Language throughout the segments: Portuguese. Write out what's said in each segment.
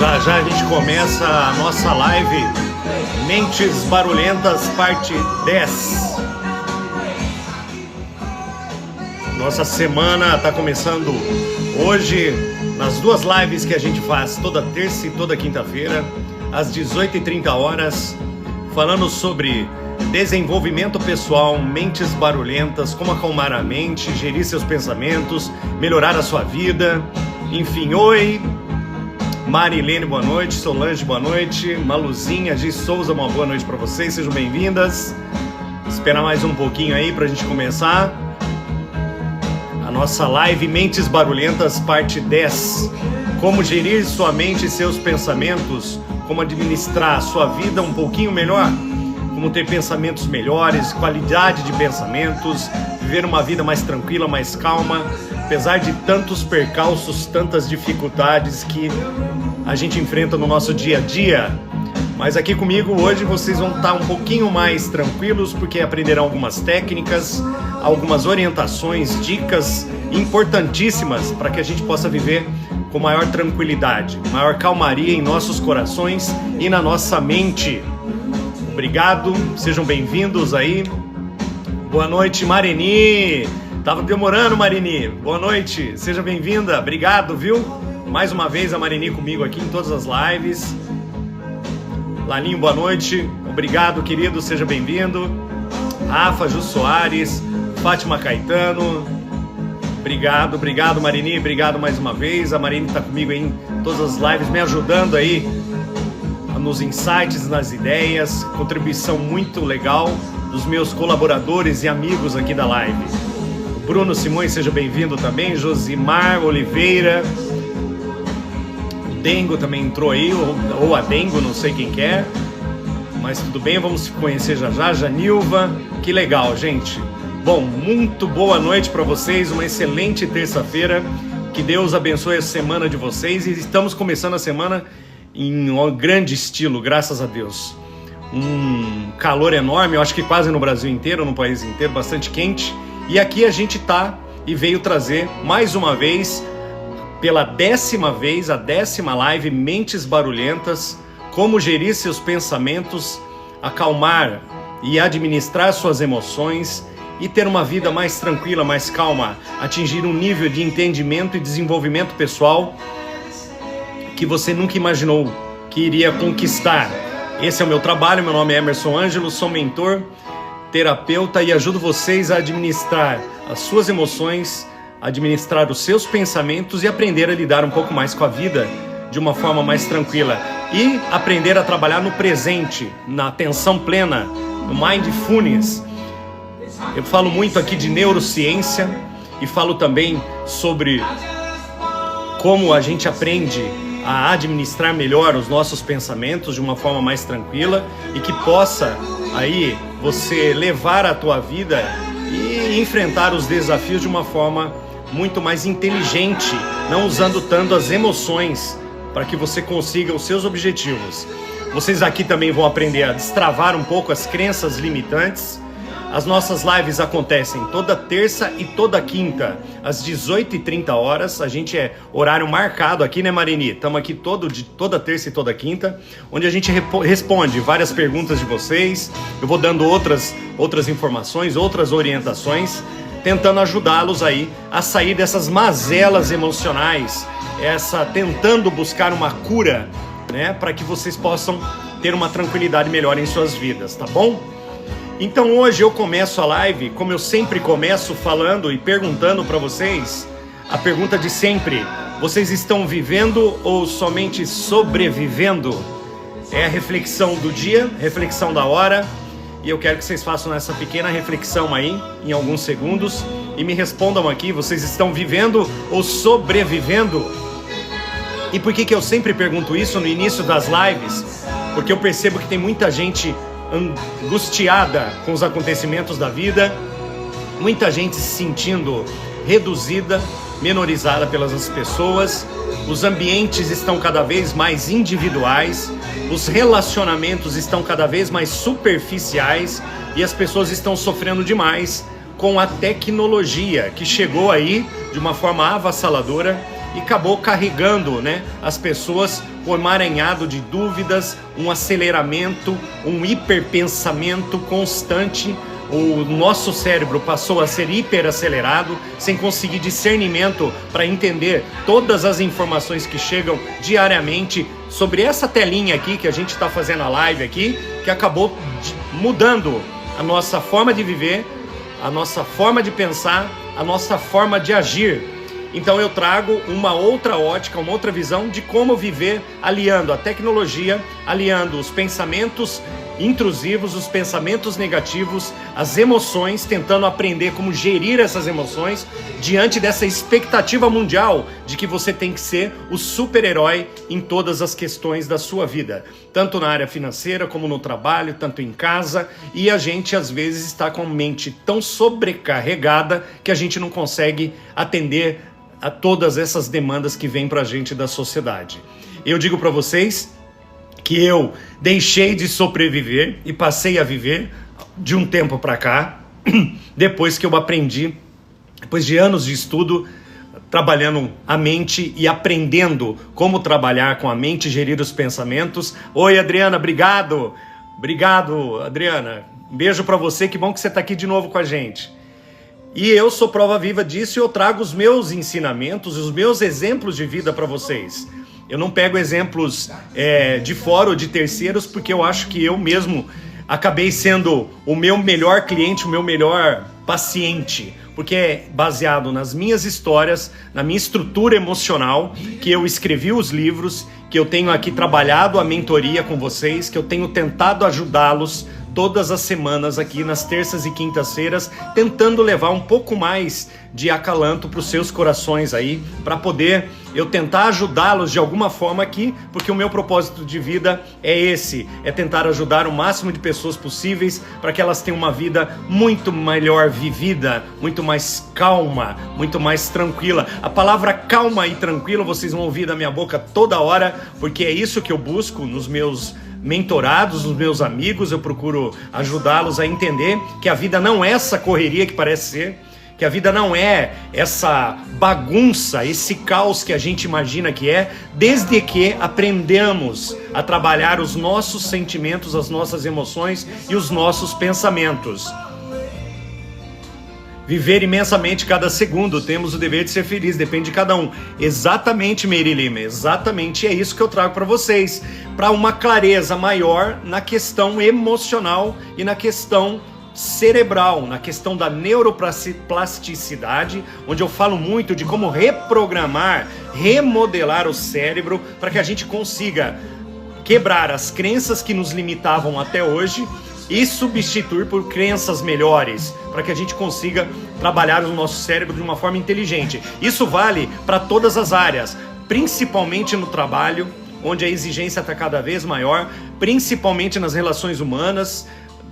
Já já a gente começa a nossa live Mentes Barulhentas, parte 10. Nossa semana está começando hoje nas duas lives que a gente faz toda terça e toda quinta-feira, às 18h30, falando sobre desenvolvimento pessoal, mentes barulhentas, como acalmar a mente, gerir seus pensamentos, melhorar a sua vida. Enfim, oi! Marilene, boa noite. Solange, boa noite. Maluzinha, G. Souza, uma boa noite para vocês. Sejam bem-vindas. Esperar mais um pouquinho aí para a gente começar a nossa live Mentes Barulhentas, parte 10. Como gerir sua mente e seus pensamentos, como administrar a sua vida um pouquinho melhor, como ter pensamentos melhores, qualidade de pensamentos, viver uma vida mais tranquila, mais calma, apesar de tantos percalços, tantas dificuldades que a gente enfrenta no nosso dia a dia. Mas aqui comigo hoje vocês vão estar um pouquinho mais tranquilos, porque aprenderão algumas técnicas, algumas orientações, dicas importantíssimas para que a gente possa viver com maior tranquilidade, maior calmaria em nossos corações e na nossa mente. Obrigado, sejam bem-vindos aí. Boa noite, Marini. Tava demorando, Marini. Boa noite, seja bem-vinda. Obrigado, viu? Mais uma vez a Marini comigo aqui em todas as lives. Laninho, boa noite. Obrigado, querido, seja bem-vindo. Rafa, Ju Soares, Fátima Caetano. Obrigado, Marini. Obrigado mais uma vez. A Marini tá comigo aí em todas as lives, me ajudando aí nos insights, nas ideias. Contribuição muito legal dos meus colaboradores e amigos aqui da live. Bruno Simões, seja bem-vindo também. Josimar Oliveira. O Dengo também entrou aí, ou a Dengo, não sei quem que é. Mas tudo bem, vamos se conhecer já já. Janilva, que legal, gente. Bom, muito boa noite para vocês, uma excelente terça-feira. Que Deus abençoe a semana de vocês. E estamos começando a semana em um grande estilo, graças a Deus. Um calor enorme, eu acho que quase no Brasil inteiro, no país inteiro, bastante quente. E aqui a gente tá e veio trazer mais uma vez, pela 10ª vez, a 10ª live Mentes Barulhentas, como gerir seus pensamentos, acalmar e administrar suas emoções e ter uma vida mais tranquila, mais calma, atingir um nível de entendimento e desenvolvimento pessoal que você nunca imaginou que iria conquistar. Esse é o meu trabalho, meu nome é Emerson Ângelo, sou mentor, terapeuta e ajudo vocês a administrar as suas emoções, administrar os seus pensamentos e aprender a lidar um pouco mais com a vida de uma forma mais tranquila e aprender a trabalhar no presente, na atenção plena, no mindfulness. Eu falo muito aqui de neurociência e falo também sobre como a gente aprende a administrar melhor os nossos pensamentos de uma forma mais tranquila e que possa aí você levar a tua vida e enfrentar os desafios de uma forma muito mais inteligente, não usando tanto as emoções para que você consiga os seus objetivos. Vocês aqui também vão aprender a destravar um pouco as crenças limitantes. As nossas lives acontecem toda terça e toda quinta, às 18h30. A gente é horário marcado aqui, né, Marini? Estamos aqui toda terça e toda quinta, onde a gente responde várias perguntas de vocês. Eu vou dando outras informações, outras orientações, tentando ajudá-los aí a sair dessas mazelas emocionais, tentando buscar uma cura, né, para que vocês possam ter uma tranquilidade melhor em suas vidas, tá bom? Então hoje eu começo a live, como eu sempre começo, falando e perguntando para vocês, a pergunta de sempre: vocês estão vivendo ou somente sobrevivendo? É a reflexão do dia, reflexão da hora, e eu quero que vocês façam essa pequena reflexão aí, em alguns segundos, e me respondam aqui: vocês estão vivendo ou sobrevivendo? E por que eu sempre pergunto isso no início das lives? Porque eu percebo que tem muita gente angustiada com os acontecimentos da vida, muita gente se sentindo reduzida, menorizada pelas pessoas, os ambientes estão cada vez mais individuais, os relacionamentos estão cada vez mais superficiais e as pessoas estão sofrendo demais com a tecnologia que chegou aí de uma forma avassaladora e acabou carregando, né, as pessoas um emaranhado de dúvidas, um aceleramento, um hiperpensamento constante. O nosso cérebro passou a ser hiperacelerado, sem conseguir discernimento para entender todas as informações que chegam diariamente sobre essa telinha aqui que a gente está fazendo a live aqui, que acabou mudando a nossa forma de viver, a nossa forma de pensar, a nossa forma de agir. Então eu trago uma outra ótica, uma outra visão de como viver aliando a tecnologia, aliando os pensamentos intrusivos, os pensamentos negativos, as emoções, tentando aprender como gerir essas emoções diante dessa expectativa mundial de que você tem que ser o super-herói em todas as questões da sua vida, tanto na área financeira como no trabalho, tanto em casa, e a gente às vezes está com a mente tão sobrecarregada que a gente não consegue atender a todas essas demandas que vêm pra gente da sociedade. Eu digo para vocês que eu deixei de sobreviver e passei a viver de um tempo para cá, depois que eu aprendi, depois de anos de estudo, trabalhando a mente e aprendendo como trabalhar com a mente e gerir os pensamentos. Oi, Adriana, obrigado. Obrigado, Adriana. Um beijo para você, que bom que você está aqui de novo com a gente. E eu sou prova viva disso e eu trago os meus ensinamentos, os meus exemplos de vida para vocês. Eu não pego exemplos de fora ou de terceiros, porque eu acho que eu mesmo acabei sendo o meu melhor cliente, o meu melhor paciente, porque é baseado nas minhas histórias, na minha estrutura emocional, que eu escrevi os livros, que eu tenho aqui trabalhado a mentoria com vocês, que eu tenho tentado ajudá-los todas as semanas aqui nas terças e quintas-feiras, tentando levar um pouco mais de acalanto para os seus corações aí, para poder eu tentar ajudá-los de alguma forma aqui, porque o meu propósito de vida é esse, é tentar ajudar o máximo de pessoas possíveis para que elas tenham uma vida muito melhor vivida, muito mais calma, muito mais tranquila. A palavra calma e tranquila vocês vão ouvir da minha boca toda hora, porque é isso que eu busco nos meus mentorados, os meus amigos. Eu procuro ajudá-los a entender que a vida não é essa correria que parece ser, que a vida não é essa bagunça, esse caos que a gente imagina que é, desde que aprendamos a trabalhar os nossos sentimentos, as nossas emoções e os nossos pensamentos. Viver imensamente cada segundo, temos o dever de ser feliz, depende de cada um. Exatamente, Meire Lima, exatamente, é isso que eu trago para vocês, para uma clareza maior na questão emocional e na questão cerebral, na questão da neuroplasticidade, onde eu falo muito de como reprogramar, remodelar o cérebro para que a gente consiga quebrar as crenças que nos limitavam até hoje e substituir por crenças melhores, para que a gente consiga trabalhar o nosso cérebro de uma forma inteligente. Isso vale para todas as áreas, principalmente no trabalho, onde a exigência está cada vez maior, principalmente nas relações humanas,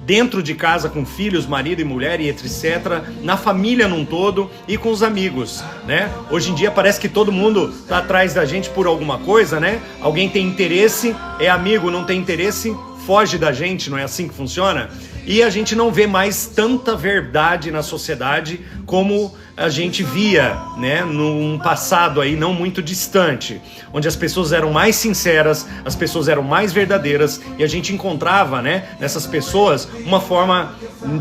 dentro de casa com filhos, marido e mulher e etc, na família num todo e com os amigos, né? Hoje em dia parece que todo mundo tá atrás da gente por alguma coisa, né? Alguém tem interesse, é amigo, não tem interesse, foge da gente, não é assim que funciona? E a gente não vê mais tanta verdade na sociedade como a gente via, né, num passado aí não muito distante, onde as pessoas eram mais sinceras, as pessoas eram mais verdadeiras e a gente encontrava, né, nessas pessoas uma forma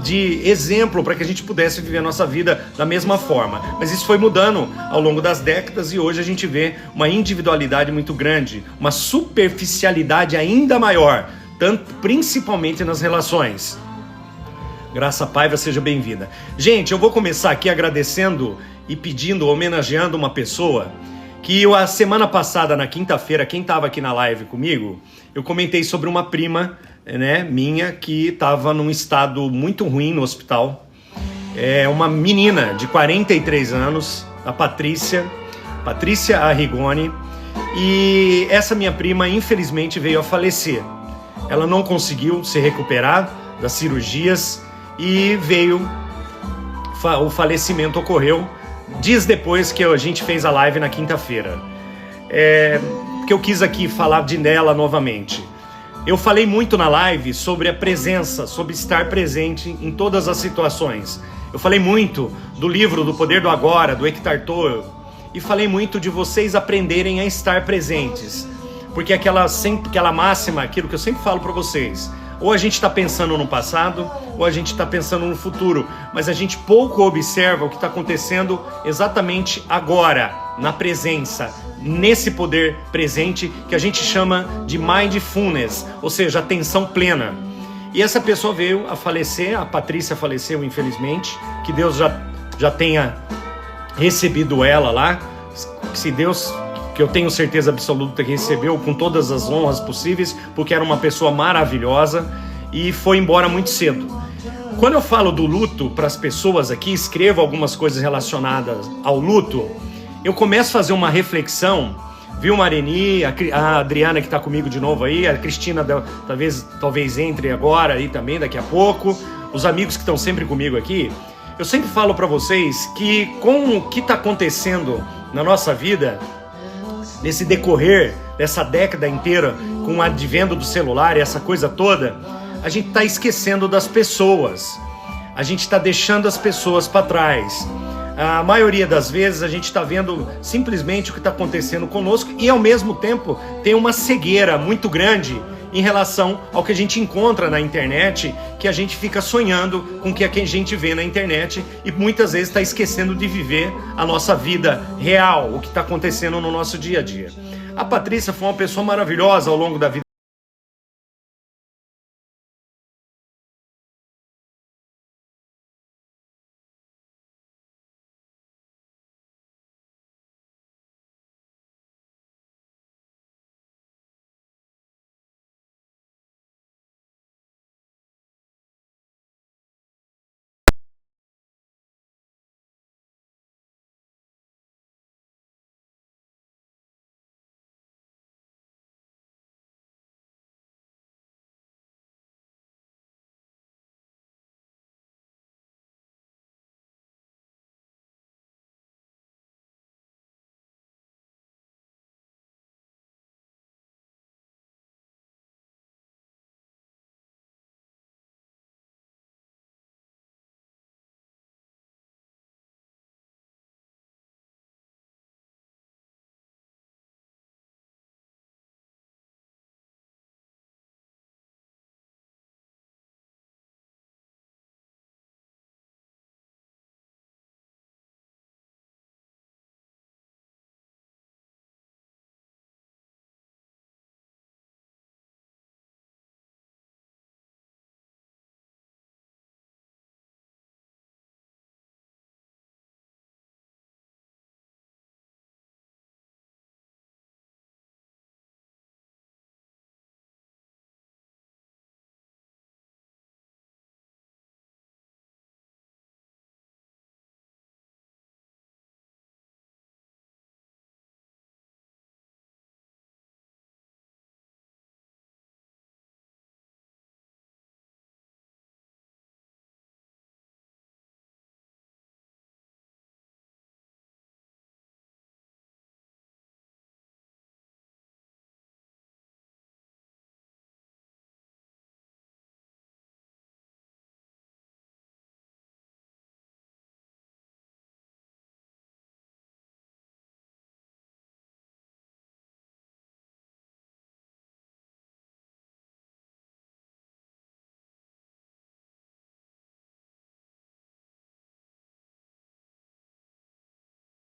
de exemplo para que a gente pudesse viver a nossa vida da mesma forma. Mas isso foi mudando ao longo das décadas e hoje a gente vê uma individualidade muito grande, uma superficialidade ainda maior, tanto principalmente nas relações. Graça Paiva, seja bem-vinda. Gente, eu vou começar aqui agradecendo e pedindo, homenageando uma pessoa que a semana passada, na quinta-feira, quem estava aqui na live comigo, eu comentei sobre uma prima, né, minha, que estava num estado muito ruim no hospital. É uma menina de 43 anos, a Patrícia Arrigoni, e essa minha prima, infelizmente, veio a falecer. Ela não conseguiu se recuperar das cirurgias e o falecimento ocorreu dias depois que a gente fez a live na quinta-feira. Que eu quis aqui falar dela novamente. Eu falei muito na live sobre a presença, sobre estar presente em todas as situações. Eu falei muito do livro Do Poder do Agora, do Eckhart Tolle, e falei muito de vocês aprenderem a estar presentes. porque aquela máxima, aquilo que eu sempre falo para vocês, ou a gente está pensando no passado, ou a gente está pensando no futuro, mas a gente pouco observa o que está acontecendo exatamente agora, na presença, nesse poder presente que a gente chama de mindfulness, ou seja, atenção plena. E essa pessoa veio a falecer, a Patrícia faleceu infelizmente, que Deus já tenha recebido ela lá, se Deus, que eu tenho certeza absoluta que recebeu com todas as honras possíveis, porque era uma pessoa maravilhosa e foi embora muito cedo. Quando eu falo do luto para as pessoas aqui, escrevo algumas coisas relacionadas ao luto, eu começo a fazer uma reflexão, viu, Mareni, a Adriana que está comigo de novo aí, a Cristina talvez entre agora aí também, daqui a pouco, os amigos que estão sempre comigo aqui. Eu sempre falo para vocês que com o que está acontecendo na nossa vida, nesse decorrer dessa década inteira, com o advento do celular e essa coisa toda, a gente está esquecendo das pessoas, a gente está deixando as pessoas para trás. A maioria das vezes a gente está vendo simplesmente o que está acontecendo conosco e ao mesmo tempo tem uma cegueira muito grande em relação ao que a gente encontra na internet, que a gente fica sonhando com o que a gente vê na internet e muitas vezes está esquecendo de viver a nossa vida real, o que está acontecendo no nosso dia a dia. A Patrícia foi uma pessoa maravilhosa ao longo da vida.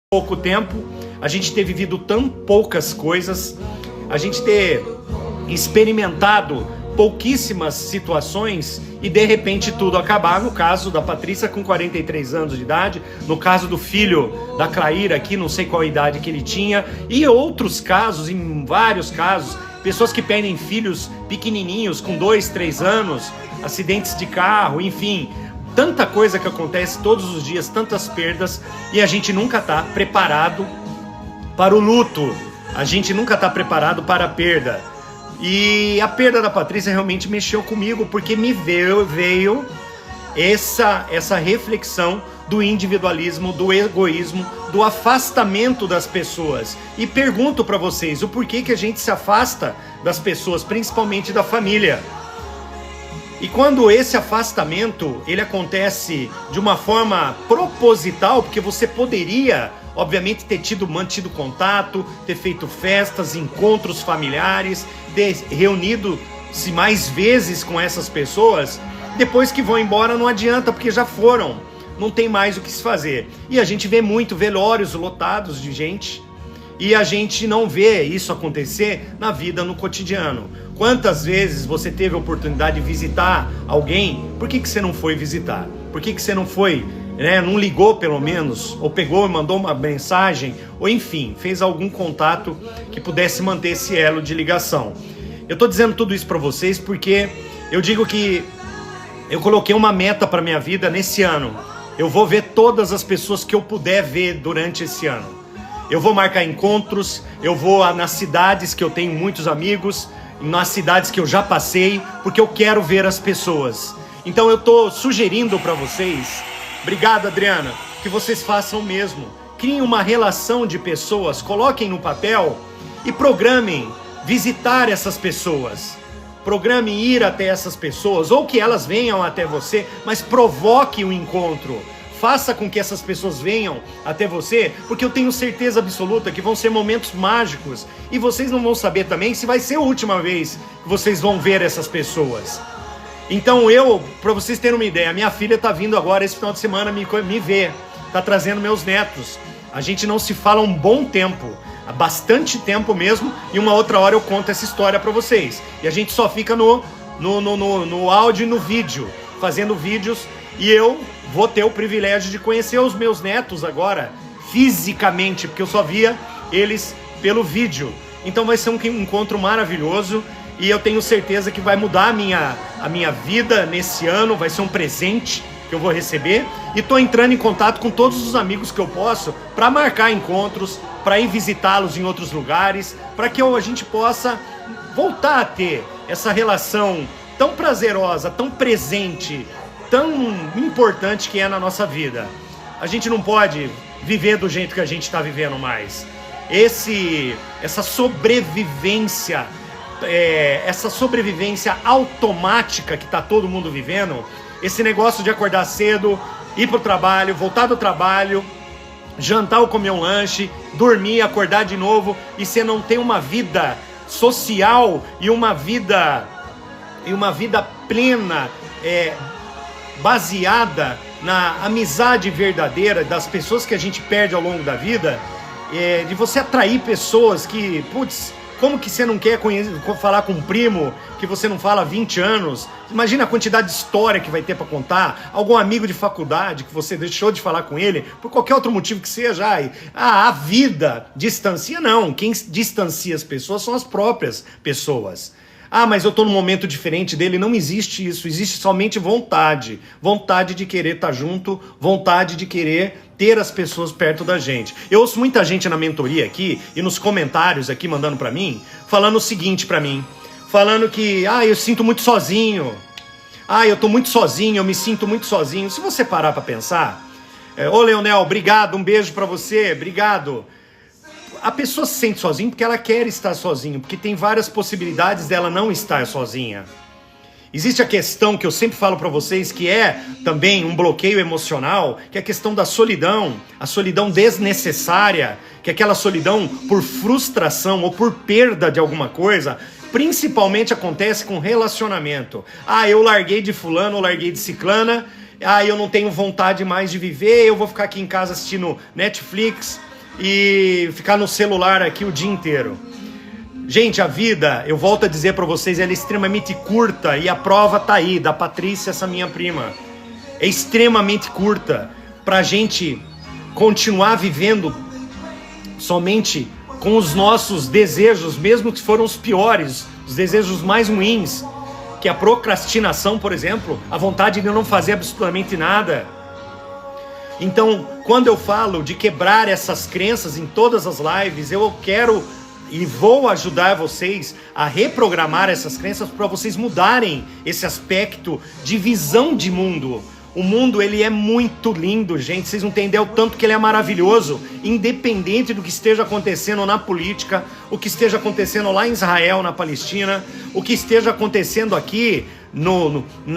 Pouco tempo, a gente ter vivido tão poucas coisas, a gente ter experimentado pouquíssimas situações e de repente tudo acabar. No caso da Patrícia com 43 anos de idade, no caso do filho da Claíra aqui, não sei qual a idade que ele tinha, e outros casos, em vários casos, pessoas que perdem filhos pequenininhos com 2, 3 anos, acidentes de carro, enfim, tanta coisa que acontece todos os dias, tantas perdas, e a gente nunca está preparado para o luto, a gente nunca está preparado para a perda. E a perda da Patrícia realmente mexeu comigo, porque me veio essa reflexão do individualismo, do egoísmo, do afastamento das pessoas. E pergunto para vocês, o porquê que a gente se afasta das pessoas, principalmente da família? E quando esse afastamento, ele acontece de uma forma proposital, porque você poderia obviamente ter mantido contato, ter feito festas, encontros familiares, ter reunido-se mais vezes com essas pessoas. Depois que vão embora não adianta, porque já foram, não tem mais o que se fazer. E a gente vê muito velórios lotados de gente, e a gente não vê isso acontecer na vida, no cotidiano. Quantas vezes você teve a oportunidade de visitar alguém? Por que você não foi visitar? Por que você não foi, né? Não ligou pelo menos? Ou pegou e mandou uma mensagem? Ou enfim, fez algum contato que pudesse manter esse elo de ligação. Eu estou dizendo tudo isso para vocês porque eu digo que eu coloquei uma meta para minha vida nesse ano. Eu vou ver todas as pessoas que eu puder ver durante esse ano. Eu vou marcar encontros, eu vou nas cidades que eu tenho muitos amigos, nas cidades que eu já passei, porque eu quero ver as pessoas. Então eu estou sugerindo para vocês, obrigado Adriana, que vocês façam o mesmo. Criem uma relação de pessoas, coloquem no papel e programem visitar essas pessoas. Programe ir até essas pessoas, ou que elas venham até você, mas provoque o encontro. Faça com que essas pessoas venham até você, porque eu tenho certeza absoluta que vão ser momentos mágicos. E vocês não vão saber também se vai ser a última vez que vocês vão ver essas pessoas. Então para vocês terem uma ideia, minha filha está vindo agora esse final de semana me ver. Está trazendo meus netos. A gente não se fala há um bom tempo. Há bastante tempo mesmo, e uma outra hora eu conto essa história para vocês. E a gente só fica no áudio e no vídeo, fazendo vídeos, e eu vou ter o privilégio de conhecer os meus netos agora, fisicamente, porque eu só via eles pelo vídeo. Então vai ser um encontro maravilhoso, e eu tenho certeza que vai mudar a minha vida nesse ano, vai ser um presente que eu vou receber, e estou entrando em contato com todos os amigos que eu posso para marcar encontros, para ir visitá-los em outros lugares, para que a gente possa voltar a ter essa relação tão prazerosa, tão presente, tão importante que é na nossa vida. A gente não pode viver do jeito que a gente está vivendo mais. Essa sobrevivência automática que está todo mundo vivendo, esse negócio de acordar cedo, ir pro trabalho, voltar do trabalho, jantar ou comer um lanche, dormir, acordar de novo, e você não tem uma vida social e uma vida plena, baseada na amizade verdadeira das pessoas que a gente perde ao longo da vida, de você atrair pessoas que, como que você não quer falar com um primo que você não fala há 20 anos? Imagina a quantidade de história que vai ter para contar. Algum amigo de faculdade que você deixou de falar com ele, por qualquer outro motivo que seja. A vida distancia, não. Quem distancia as pessoas são as próprias pessoas. Mas eu estou num momento diferente dele. Não existe isso, existe somente vontade. Vontade de querer estar junto, vontade de querer ter as pessoas perto da gente. Eu ouço muita gente na mentoria aqui e nos comentários aqui mandando para mim, falando o seguinte para mim, falando que, eu sinto muito sozinho, eu tô muito sozinho, eu me sinto muito sozinho. Se você parar para pensar, ô Leonel, obrigado, um beijo para você, obrigado. A pessoa se sente sozinha porque ela quer estar sozinha, porque tem várias possibilidades dela não estar sozinha. Existe a questão que eu sempre falo para vocês, que é também um bloqueio emocional, que é a questão da solidão, a solidão desnecessária, que é aquela solidão por frustração ou por perda de alguma coisa, principalmente acontece com relacionamento. Eu larguei de fulano, eu larguei de ciclana, eu não tenho vontade mais de viver, eu vou ficar aqui em casa assistindo Netflix e ficar no celular aqui o dia inteiro. Gente, a vida, eu volto a dizer para vocês, ela é extremamente curta, e a prova tá aí, da Patrícia, essa minha prima. É extremamente curta pra gente continuar vivendo somente com os nossos desejos, mesmo que foram os piores, os desejos mais ruins, que a procrastinação, por exemplo, a vontade de não fazer absolutamente nada. Então, quando eu falo de quebrar essas crenças em todas as lives, eu quero e vou ajudar vocês a reprogramar essas crenças para vocês mudarem esse aspecto de visão de mundo. O mundo, ele é muito lindo, gente. Vocês não entendem o tanto que ele é maravilhoso, independente do que esteja acontecendo na política, o que esteja acontecendo lá em Israel, na Palestina, o que esteja acontecendo aqui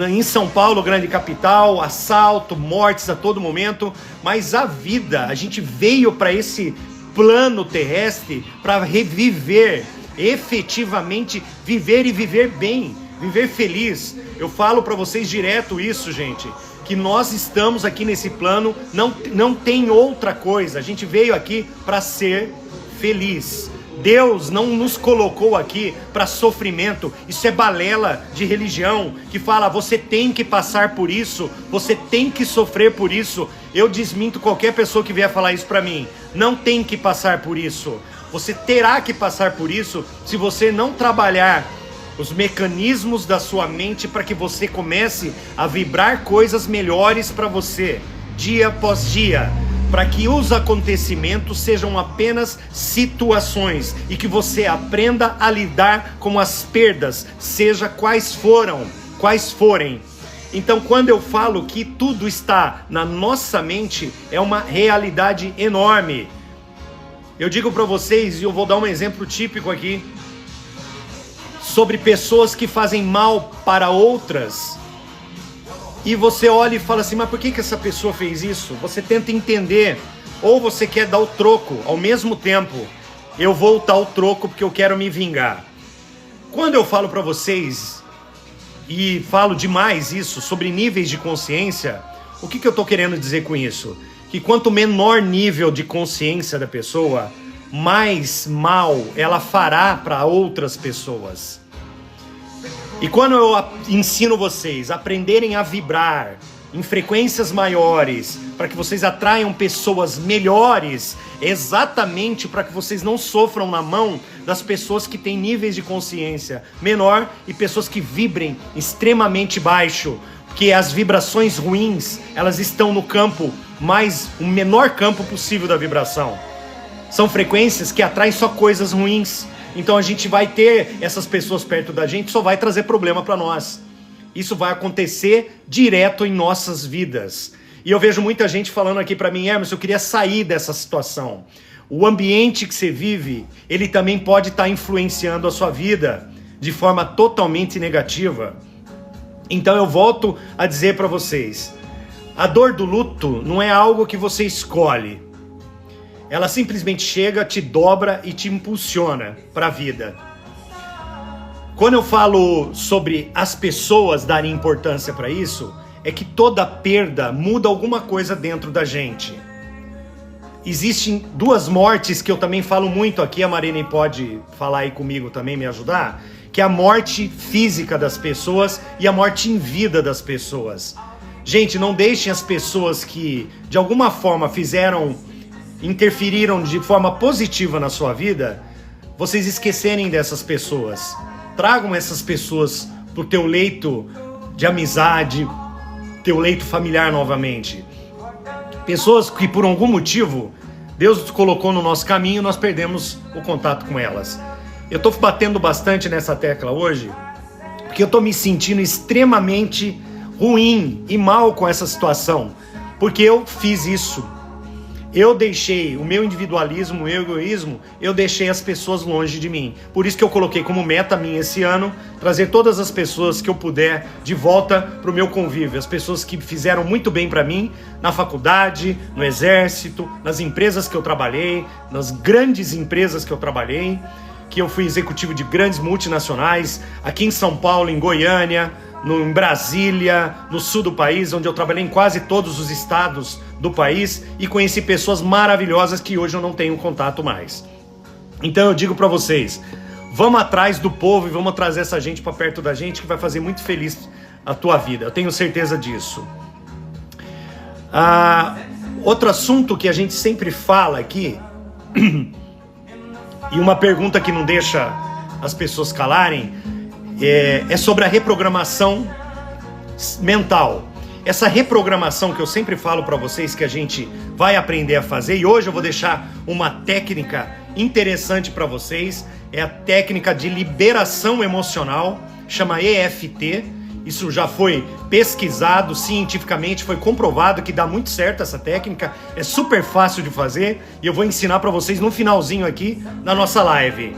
em São Paulo, grande capital, assalto, mortes a todo momento, mas a vida, a gente veio para esse plano terrestre para reviver, efetivamente viver e viver bem, viver feliz. Eu falo para vocês direto isso, gente, que nós estamos aqui nesse plano, não tem outra coisa, a gente veio aqui para ser feliz. Deus não nos colocou aqui para sofrimento. Isso é balela de religião que fala, você tem que passar por isso, você tem que sofrer por isso. Eu desminto qualquer pessoa que vier falar isso para mim. Não tem que passar por isso. Você terá que passar por isso se você não trabalhar os mecanismos da sua mente para que você comece a vibrar coisas melhores para você, dia após dia. Para que os acontecimentos sejam apenas situações e que você aprenda a lidar com as perdas, seja quais forem. Então, quando eu falo que tudo está na nossa mente, é uma realidade enorme. Eu digo para vocês, e eu vou dar um exemplo típico aqui, sobre pessoas que fazem mal para outras. E você olha e fala assim, mas por que essa pessoa fez isso? Você tenta entender, ou você quer dar o troco, ao mesmo tempo, eu vou dar o troco porque eu quero me vingar. Quando eu falo para vocês, e falo demais isso, sobre níveis de consciência, o que eu tô querendo dizer com isso? Que quanto menor nível de consciência da pessoa, mais mal ela fará para outras pessoas. E quando eu ensino vocês a aprenderem a vibrar em frequências maiores, para que vocês atraiam pessoas melhores, exatamente para que vocês não sofram na mão das pessoas que têm níveis de consciência menor e pessoas que vibrem extremamente baixo, porque as vibrações ruins, elas estão no campo o menor campo possível da vibração. São frequências que atraem só coisas ruins. Então a gente vai ter essas pessoas perto da gente, só vai trazer problema para nós. Isso vai acontecer direto em nossas vidas. E eu vejo muita gente falando aqui para mim, Hermes, eu queria sair dessa situação. O ambiente que você vive, ele também pode estar influenciando a sua vida de forma totalmente negativa. Então eu volto a dizer para vocês, a dor do luto não é algo que você escolhe. Ela simplesmente chega, te dobra e te impulsiona para a vida. Quando eu falo sobre as pessoas darem importância para isso, é que toda perda muda alguma coisa dentro da gente. Existem duas mortes que eu também falo muito aqui, a Marina pode falar aí comigo também, me ajudar, que é a morte física das pessoas e a morte em vida das pessoas. Gente, não deixem as pessoas que de alguma forma interferiram de forma positiva na sua vida, vocês esquecerem dessas pessoas. Tragam essas pessoas pro teu leito de amizade, teu leito familiar novamente. Pessoas que por algum motivo Deus colocou no nosso caminho, nós perdemos o contato com elas. Eu tô batendo bastante nessa tecla hoje, porque eu tô me sentindo extremamente ruim e mal com essa situação, porque eu fiz isso. Eu deixei o meu individualismo, o meu egoísmo, eu deixei as pessoas longe de mim. Por isso que eu coloquei como meta minha esse ano, trazer todas as pessoas que eu puder de volta para o meu convívio. As pessoas que fizeram muito bem para mim, na faculdade, no exército, nas empresas que eu trabalhei, nas grandes empresas que eu trabalhei, que eu fui executivo de grandes multinacionais, aqui em São Paulo, em Goiânia, em Brasília, no sul do país, onde eu trabalhei em quase todos os estados do país e conheci pessoas maravilhosas que hoje eu não tenho contato mais. Então eu digo para vocês, vamos atrás do povo e vamos trazer essa gente para perto da gente que vai fazer muito feliz a tua vida, eu tenho certeza disso. Outro assunto que a gente sempre fala aqui, e uma pergunta que não deixa as pessoas calarem, é sobre a reprogramação mental. Essa reprogramação que eu sempre falo para vocês que a gente vai aprender a fazer, e hoje eu vou deixar uma técnica interessante para vocês, é a técnica de liberação emocional, chama EFT. Isso já foi pesquisado cientificamente, foi comprovado que dá muito certo essa técnica, é super fácil de fazer e eu vou ensinar para vocês no finalzinho aqui da nossa live.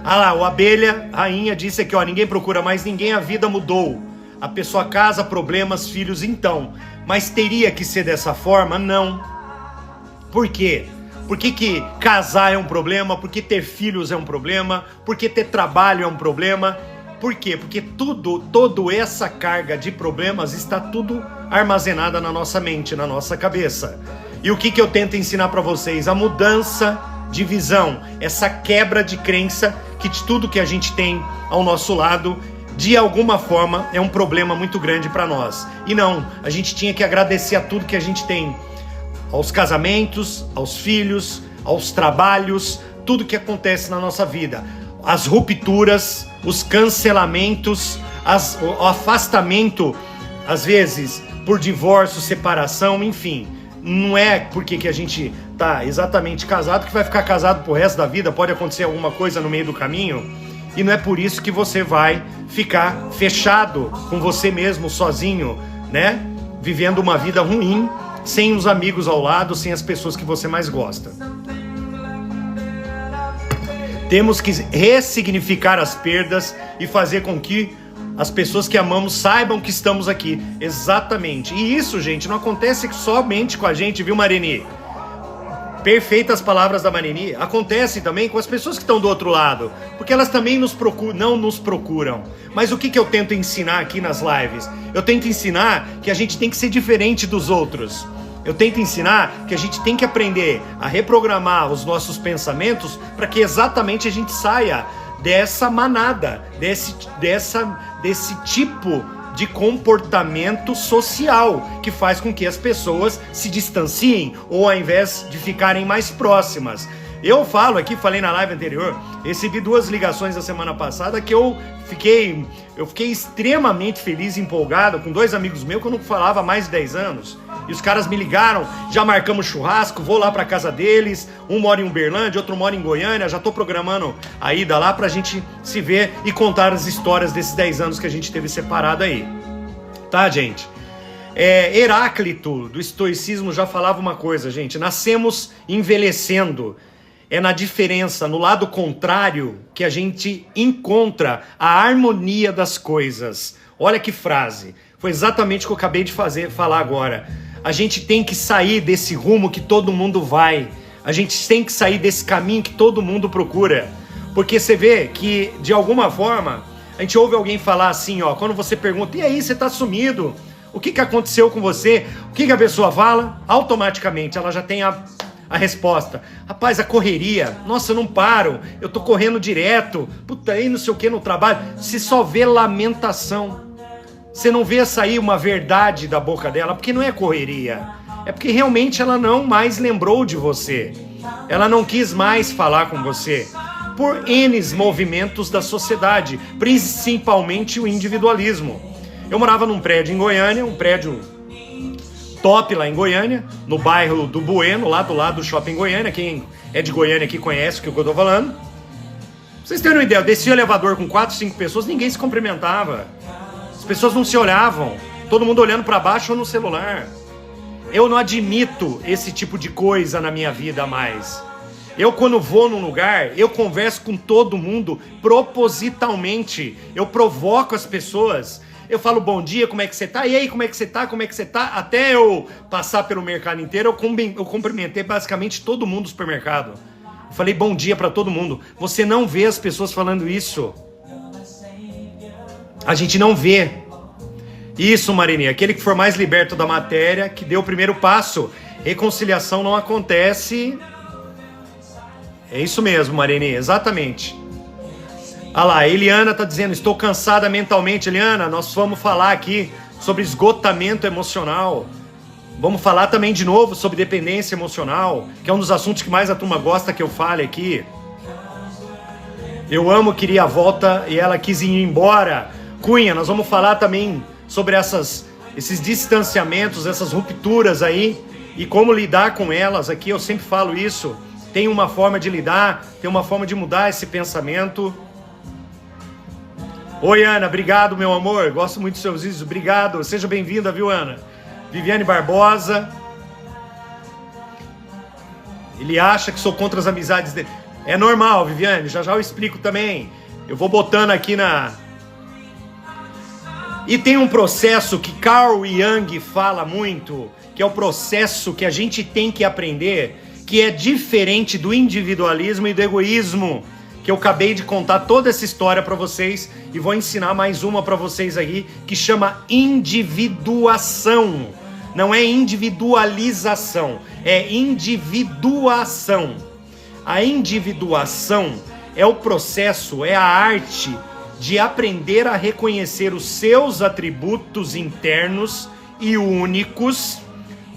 Ah lá, o Abelha Rainha disse aqui, ó, ninguém procura mais ninguém, a vida mudou. A pessoa casa, problemas, filhos, então. Mas teria que ser dessa forma? Não. Por quê? Por que casar é um problema? Por que ter filhos é um problema? Por que ter trabalho é um problema? Por quê? Porque toda essa carga de problemas está tudo armazenada na nossa mente, na nossa cabeça. E o que eu tento ensinar para vocês? A mudança de visão, essa quebra de crença que tudo que a gente tem ao nosso lado, de alguma forma, é um problema muito grande para nós. E não, a gente tinha que agradecer a tudo que a gente tem. Aos casamentos, aos filhos, aos trabalhos, tudo que acontece na nossa vida. As rupturas, os cancelamentos, o afastamento, às vezes, por divórcio, separação, enfim. Não é porque que a gente tá exatamente casado que vai ficar casado pro resto da vida, pode acontecer alguma coisa no meio do caminho, e não é por isso que você vai ficar fechado com você mesmo, sozinho, né? Vivendo uma vida ruim, sem os amigos ao lado, sem as pessoas que você mais gosta. Temos que ressignificar as perdas e fazer com que as pessoas que amamos saibam que estamos aqui. Exatamente. E isso, gente, não acontece somente com a gente, viu, Marini? Perfeitas palavras da Marini. Acontece também com as pessoas que estão do outro lado, porque elas também não nos procuram. Mas o que eu tento ensinar aqui nas lives? Eu tento ensinar que a gente tem que ser diferente dos outros. Eu tento ensinar que a gente tem que aprender a reprogramar os nossos pensamentos para que exatamente a gente saia dessa manada, desse tipo de comportamento social que faz com que as pessoas se distanciem ou ao invés de ficarem mais próximas. Eu falei na live anterior, recebi 2 ligações da semana passada que eu fiquei extremamente feliz e empolgado com 2 amigos meus que eu não falava há mais de 10 anos. E os caras me ligaram, já marcamos churrasco, vou lá pra casa deles, um mora em Uberlândia, outro mora em Goiânia, já tô programando a ida lá pra gente se ver e contar as histórias desses 10 anos que a gente teve separado aí. Tá, gente? Heráclito, do estoicismo, já falava uma coisa, gente, nascemos envelhecendo. É na diferença, no lado contrário, que a gente encontra a harmonia das coisas. Olha que frase, foi exatamente o que eu acabei de falar agora. A gente tem que sair desse rumo que todo mundo vai. A gente tem que sair desse caminho que todo mundo procura. Porque você vê que, de alguma forma, a gente ouve alguém falar assim, ó, quando você pergunta, e aí, você tá sumido? O que aconteceu com você? O que a pessoa fala? Automaticamente, ela já tem a resposta. Rapaz, a correria, nossa, eu não paro, eu tô correndo direto, puta, aí não sei o que no trabalho. Você só vê lamentação. Você não vê sair uma verdade da boca dela, porque não é correria. É porque realmente ela não mais lembrou de você. Ela não quis mais falar com você. Por N movimentos da sociedade, principalmente o individualismo. Eu morava num prédio em Goiânia, um prédio top lá em Goiânia, no bairro do Bueno, lá do lado do Shopping Goiânia. Quem é de Goiânia aqui conhece o que eu tô falando. Pra vocês terem uma ideia, eu desci o elevador com 4, 5 pessoas, ninguém se cumprimentava. As pessoas não se olhavam, todo mundo olhando para baixo ou no celular. Eu não admito esse tipo de coisa na minha vida mais. Eu, quando vou num lugar, eu converso com todo mundo propositalmente. Eu provoco as pessoas. Eu falo bom dia, como é que você tá? E aí, como é que você tá? Como é que você tá? Até eu passar pelo mercado inteiro, eu cumprimentei basicamente todo mundo do supermercado. Eu falei bom dia pra todo mundo. Você não vê as pessoas falando isso. A gente não vê. Isso, Marini, aquele que for mais liberto da matéria, que deu o primeiro passo. Reconciliação não acontece. É isso mesmo, Marini, exatamente. Ah lá, a Eliana tá dizendo, estou cansada mentalmente. Eliana, nós vamos falar aqui sobre esgotamento emocional. Vamos falar também de novo sobre dependência emocional, que é um dos assuntos que mais a turma gosta que eu fale aqui. Eu amo, queria a volta e ela quis ir embora. Cunha, nós vamos falar também sobre esses distanciamentos, essas rupturas aí e como lidar com elas aqui. Eu sempre falo isso. Tem uma forma de lidar, tem uma forma de mudar esse pensamento. Oi, Ana, obrigado, meu amor. Gosto muito dos seus vídeos, obrigado. Seja bem-vinda, viu, Ana? Viviane Barbosa. Ele acha que sou contra as amizades dele. É normal, Viviane, já eu explico também. Eu vou botando aqui na... E tem um processo que Carl Jung fala muito, que é o processo que a gente tem que aprender, que é diferente do individualismo e do egoísmo, que eu acabei de contar toda essa história para vocês e vou ensinar mais uma para vocês aqui, que chama individuação. Não é individualização, é individuação. A individuação é o processo, é a arte de aprender a reconhecer os seus atributos internos e únicos,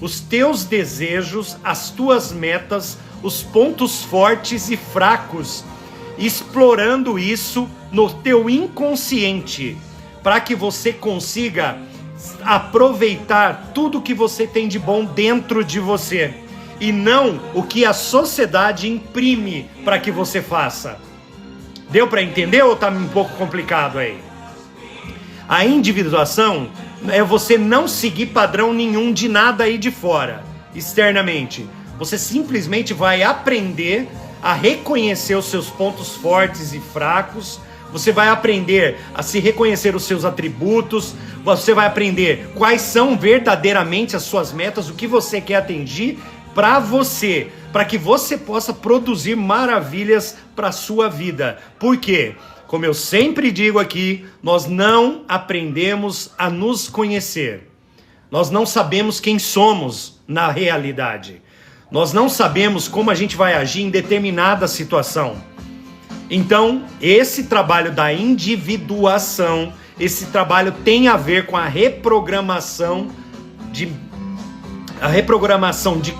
os teus desejos, as tuas metas, os pontos fortes e fracos, explorando isso no teu inconsciente, para que você consiga aproveitar tudo que você tem de bom dentro de você, e não o que a sociedade imprime para que você faça. Deu para entender ou tá um pouco complicado aí? A individuação é você não seguir padrão nenhum de nada aí de fora, externamente. Você simplesmente vai aprender a reconhecer os seus pontos fortes e fracos, você vai aprender a se reconhecer os seus atributos, você vai aprender quais são verdadeiramente as suas metas, o que você quer atingir para você, para que você possa produzir maravilhas para a sua vida. Por quê? Como eu sempre digo aqui, nós não aprendemos a nos conhecer. Nós não sabemos quem somos na realidade. Nós não sabemos como a gente vai agir em determinada situação. Então, esse trabalho da individuação, esse trabalho tem a ver com a reprogramação de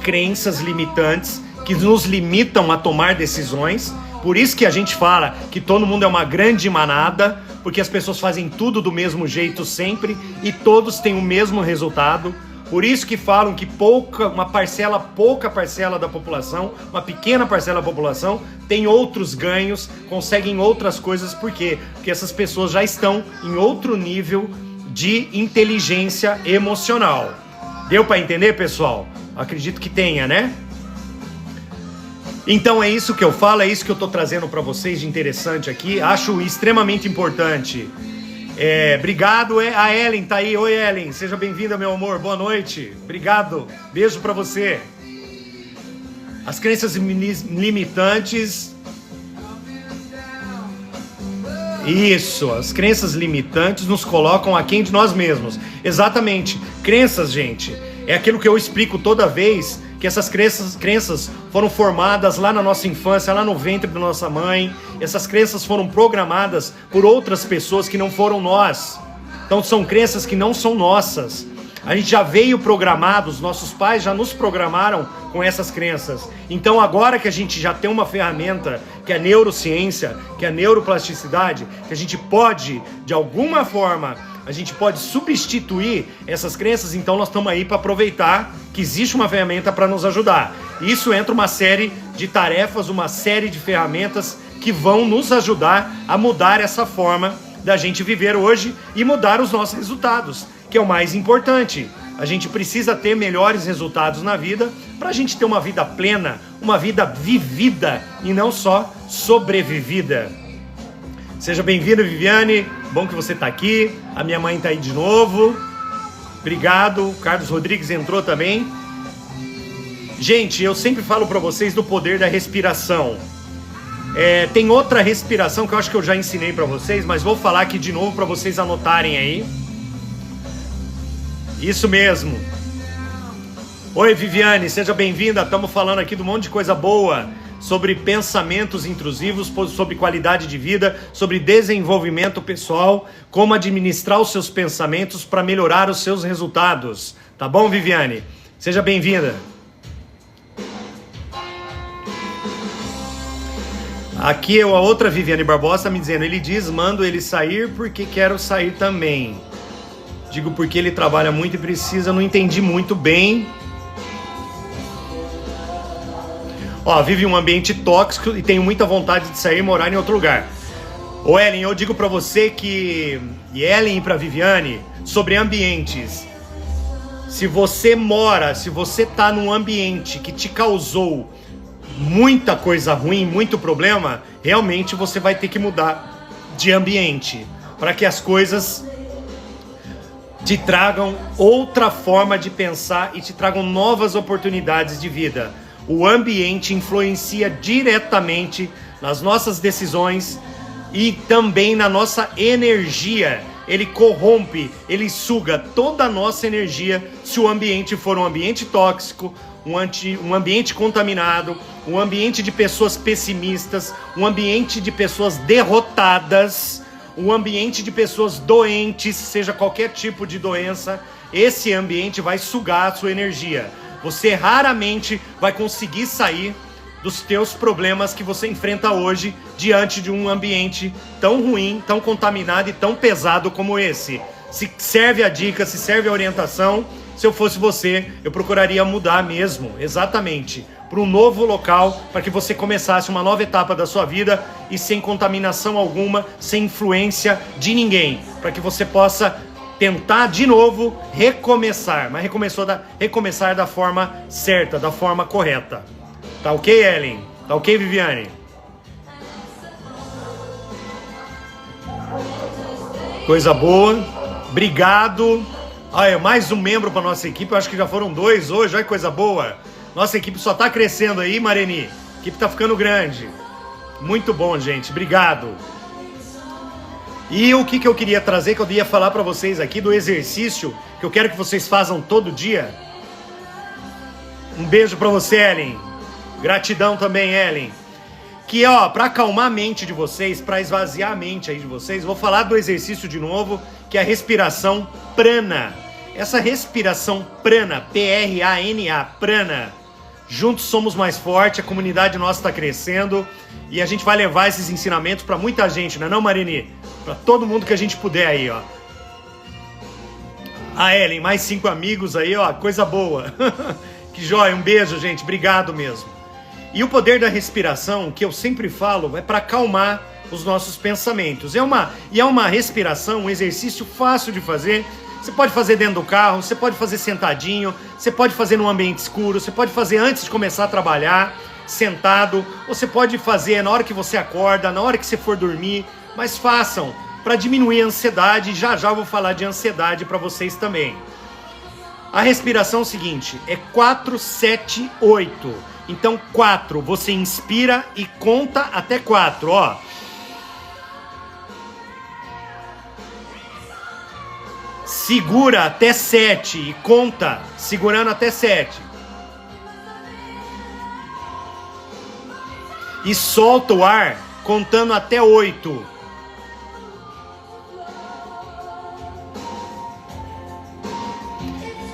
crenças limitantes que nos limitam a tomar decisões. Por isso que a gente fala que todo mundo é uma grande manada, porque as pessoas fazem tudo do mesmo jeito sempre e todos têm o mesmo resultado. Por isso que falam que pouca parcela da população, uma pequena parcela da população, tem outros ganhos, conseguem outras coisas. Por quê? Porque essas pessoas já estão em outro nível de inteligência emocional. Deu para entender, pessoal? Acredito que tenha, né? Então é isso que eu falo, é isso que eu tô trazendo para vocês de interessante aqui. Acho extremamente importante. Obrigado, a Ellen tá aí. Oi, Ellen, seja bem-vinda, meu amor, boa noite. Obrigado, beijo para você. As crenças limitantes. Isso, as crenças limitantes nos colocam aquém de nós mesmos. Exatamente. Crenças, gente, é aquilo que eu explico toda vez, que essas crenças foram formadas lá na nossa infância, lá no ventre da nossa mãe. Essas crenças foram programadas por outras pessoas que não foram nós. Então são crenças que não são nossas. A gente já veio programado, os nossos pais já nos programaram com essas crenças. Então agora que a gente já tem uma ferramenta, que é a neurociência, que é a neuroplasticidade, que a gente pode, de alguma forma, a gente pode substituir essas crenças, então nós estamos aí para aproveitar que existe uma ferramenta para nos ajudar. Isso entra uma série de tarefas, uma série de ferramentas que vão nos ajudar a mudar essa forma da gente viver hoje e mudar os nossos resultados, que é o mais importante. A gente precisa ter melhores resultados na vida para a gente ter uma vida plena, uma vida vivida e não só sobrevivida. Seja bem-vinda, Viviane, bom que você está aqui. A minha mãe está aí de novo. Obrigado, o Carlos Rodrigues entrou também. Gente, eu sempre falo para vocês do poder da respiração. Tem outra respiração que eu acho que eu já ensinei para vocês, mas vou falar aqui de novo para vocês anotarem aí. Isso mesmo. Oi, Viviane, seja bem-vinda. Estamos falando aqui de um monte de coisa boa, sobre pensamentos intrusivos, sobre qualidade de vida, sobre desenvolvimento pessoal, como administrar os seus pensamentos para melhorar os seus resultados. Tá bom, Viviane? Seja bem-vinda. Aqui a outra Viviane Barbosa está me dizendo, ele diz, mando ele sair porque quero sair também. Digo porque ele trabalha muito e precisa, não entendi muito bem. Ó, vive um ambiente tóxico e tenho muita vontade de sair e morar em outro lugar. Ô Ellen, eu digo pra você que... E Ellen e pra Viviane, sobre ambientes. Se você tá num ambiente que te causou muita coisa ruim, muito problema, realmente você vai ter que mudar de ambiente para que as coisas te tragam outra forma de pensar e te tragam novas oportunidades de vida. O ambiente influencia diretamente nas nossas decisões e também na nossa energia. Ele corrompe, ele suga toda a nossa energia se o ambiente for um ambiente tóxico, um ambiente contaminado, um ambiente de pessoas pessimistas, um ambiente de pessoas derrotadas, um ambiente de pessoas doentes, seja qualquer tipo de doença. Esse ambiente vai sugar a sua energia. Você raramente vai conseguir sair dos teus problemas que você enfrenta hoje diante de um ambiente tão ruim, tão contaminado e tão pesado como esse. Se serve a dica, se serve a orientação, se eu fosse você, eu procuraria mudar mesmo, exatamente, para um novo local, para que você começasse uma nova etapa da sua vida e sem contaminação alguma, sem influência de ninguém, para que você possa tentar de novo recomeçar, mas recomeçar da forma certa, da forma correta. Tá ok, Ellen? Tá ok, Viviane? Coisa boa. Obrigado. Olha, mais um membro para nossa equipe. Eu acho que já foram 2 hoje. Olha que coisa boa. Nossa equipe só tá crescendo aí, Mareni. A equipe tá ficando grande. Muito bom, gente. Obrigado. E o que eu queria trazer, que eu ia falar para vocês aqui do exercício que eu quero que vocês façam todo dia. Um beijo para você, Ellen. Gratidão também, Ellen. Que para acalmar a mente de vocês, para esvaziar a mente aí de vocês, vou falar do exercício de novo, que é a respiração prana. Essa respiração prana, P-R-A-N-A, prana. Juntos somos mais fortes, a comunidade nossa está crescendo e a gente vai levar esses ensinamentos para muita gente, não é não, Marini? Para todo mundo que a gente puder aí, ó. A Ellen, mais 5 amigos aí, ó, coisa boa. Que joia, um beijo, gente, obrigado mesmo. E o poder da respiração, que eu sempre falo, é para acalmar os nossos pensamentos. É uma respiração, um exercício fácil de fazer. Você pode fazer dentro do carro, você pode fazer sentadinho, você pode fazer num ambiente escuro, você pode fazer antes de começar a trabalhar, sentado, ou você pode fazer na hora que você acorda, na hora que você for dormir, mas façam para diminuir a ansiedade. Já eu vou falar de ansiedade para vocês também. A respiração é o seguinte, é 4, 7, 8. Então 4, você inspira e conta até 4, ó. Segura até 7 e conta, segurando até 7. E solta o ar, contando até 8.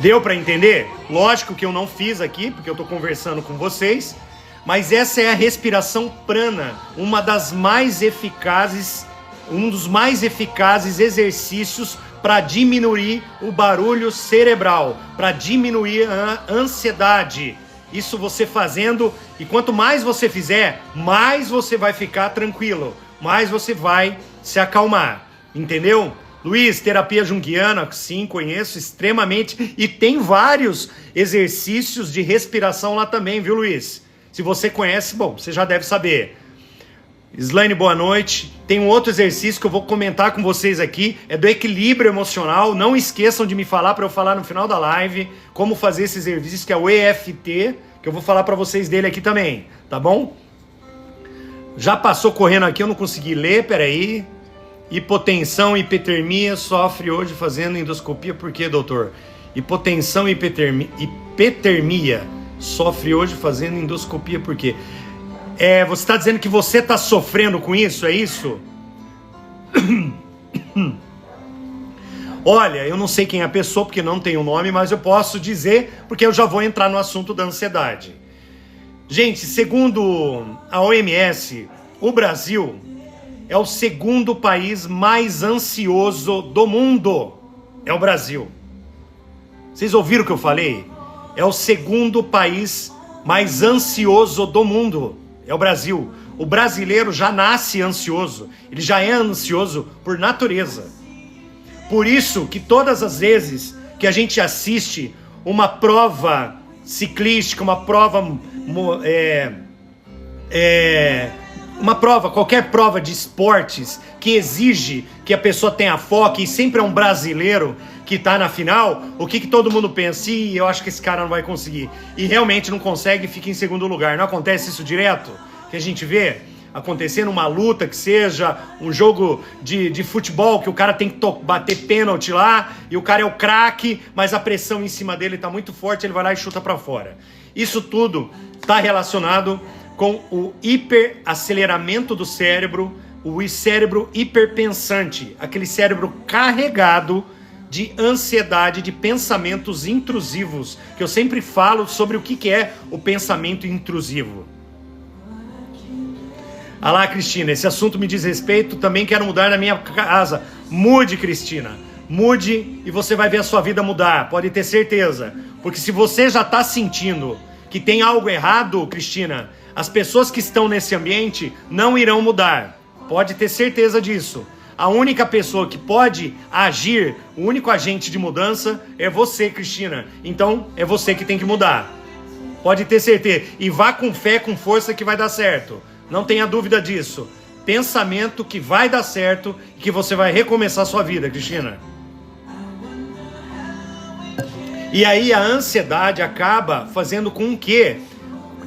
Deu para entender? Lógico que eu não fiz aqui, porque eu estou conversando com vocês, mas essa é a respiração prana, uma das mais eficazes, um dos mais eficazes exercícios para diminuir o barulho cerebral, para diminuir a ansiedade. Isso você fazendo, e quanto mais você fizer, mais você vai ficar tranquilo, mais você vai se acalmar, entendeu? Luiz, terapia junguiana, sim, conheço extremamente, e tem vários exercícios de respiração lá também, viu, Luiz? Se você conhece, bom, você já deve saber. Slaine, boa noite. Tem um outro exercício que eu vou comentar com vocês aqui, é do equilíbrio emocional. Não esqueçam de me falar para eu falar no final da live como fazer esse exercício, que é o EFT, que eu vou falar para vocês dele aqui também, tá bom? Já passou correndo aqui, eu não consegui ler, peraí. Hipotensão e hipertermia sofre hoje fazendo endoscopia, por quê, doutor? Hipotensão e hipertermia sofre hoje fazendo endoscopia, por quê? Você está dizendo que você está sofrendo com isso, é isso? Olha, eu não sei quem é a pessoa, porque não tem o nome, mas eu posso dizer, porque eu já vou entrar no assunto da ansiedade. Gente, segundo a OMS, o Brasil é o segundo país mais ansioso do mundo. É o Brasil. Vocês ouviram o que eu falei? É o segundo país mais ansioso do mundo. É o Brasil. O brasileiro já nasce ansioso. Ele já é ansioso por natureza. Por isso que todas as vezes que a gente assiste uma prova ciclística, uma prova uma prova, qualquer prova de esportes que exige que a pessoa tenha foco e sempre é um brasileiro que tá na final, o que todo mundo pensa? Ih, eu acho que esse cara não vai conseguir. E realmente não consegue e fica em segundo lugar. Não acontece isso direto? Que a gente vê acontecer numa luta, que seja um jogo de futebol, que o cara tem que bater pênalti lá, e o cara é o craque, mas a pressão em cima dele tá muito forte, ele vai lá e chuta pra fora. Isso tudo tá relacionado com o hiperaceleramento do cérebro, o cérebro hiperpensante, aquele cérebro carregado de ansiedade, de pensamentos intrusivos, que eu sempre falo sobre o que é o pensamento intrusivo. Ah lá, Cristina, esse assunto me diz respeito, também quero mudar na minha casa. Mude, Cristina, mude e você vai ver a sua vida mudar, pode ter certeza. Porque se você já está sentindo que tem algo errado, Cristina, as pessoas que estão nesse ambiente não irão mudar, pode ter certeza disso. A única pessoa que pode agir, o único agente de mudança é você, Cristina. Então, é você que tem que mudar. Pode ter certeza. E vá com fé, com força que vai dar certo. Não tenha dúvida disso. Pensamento que vai dar certo e que você vai recomeçar a sua vida, Cristina. E aí a ansiedade acaba fazendo com que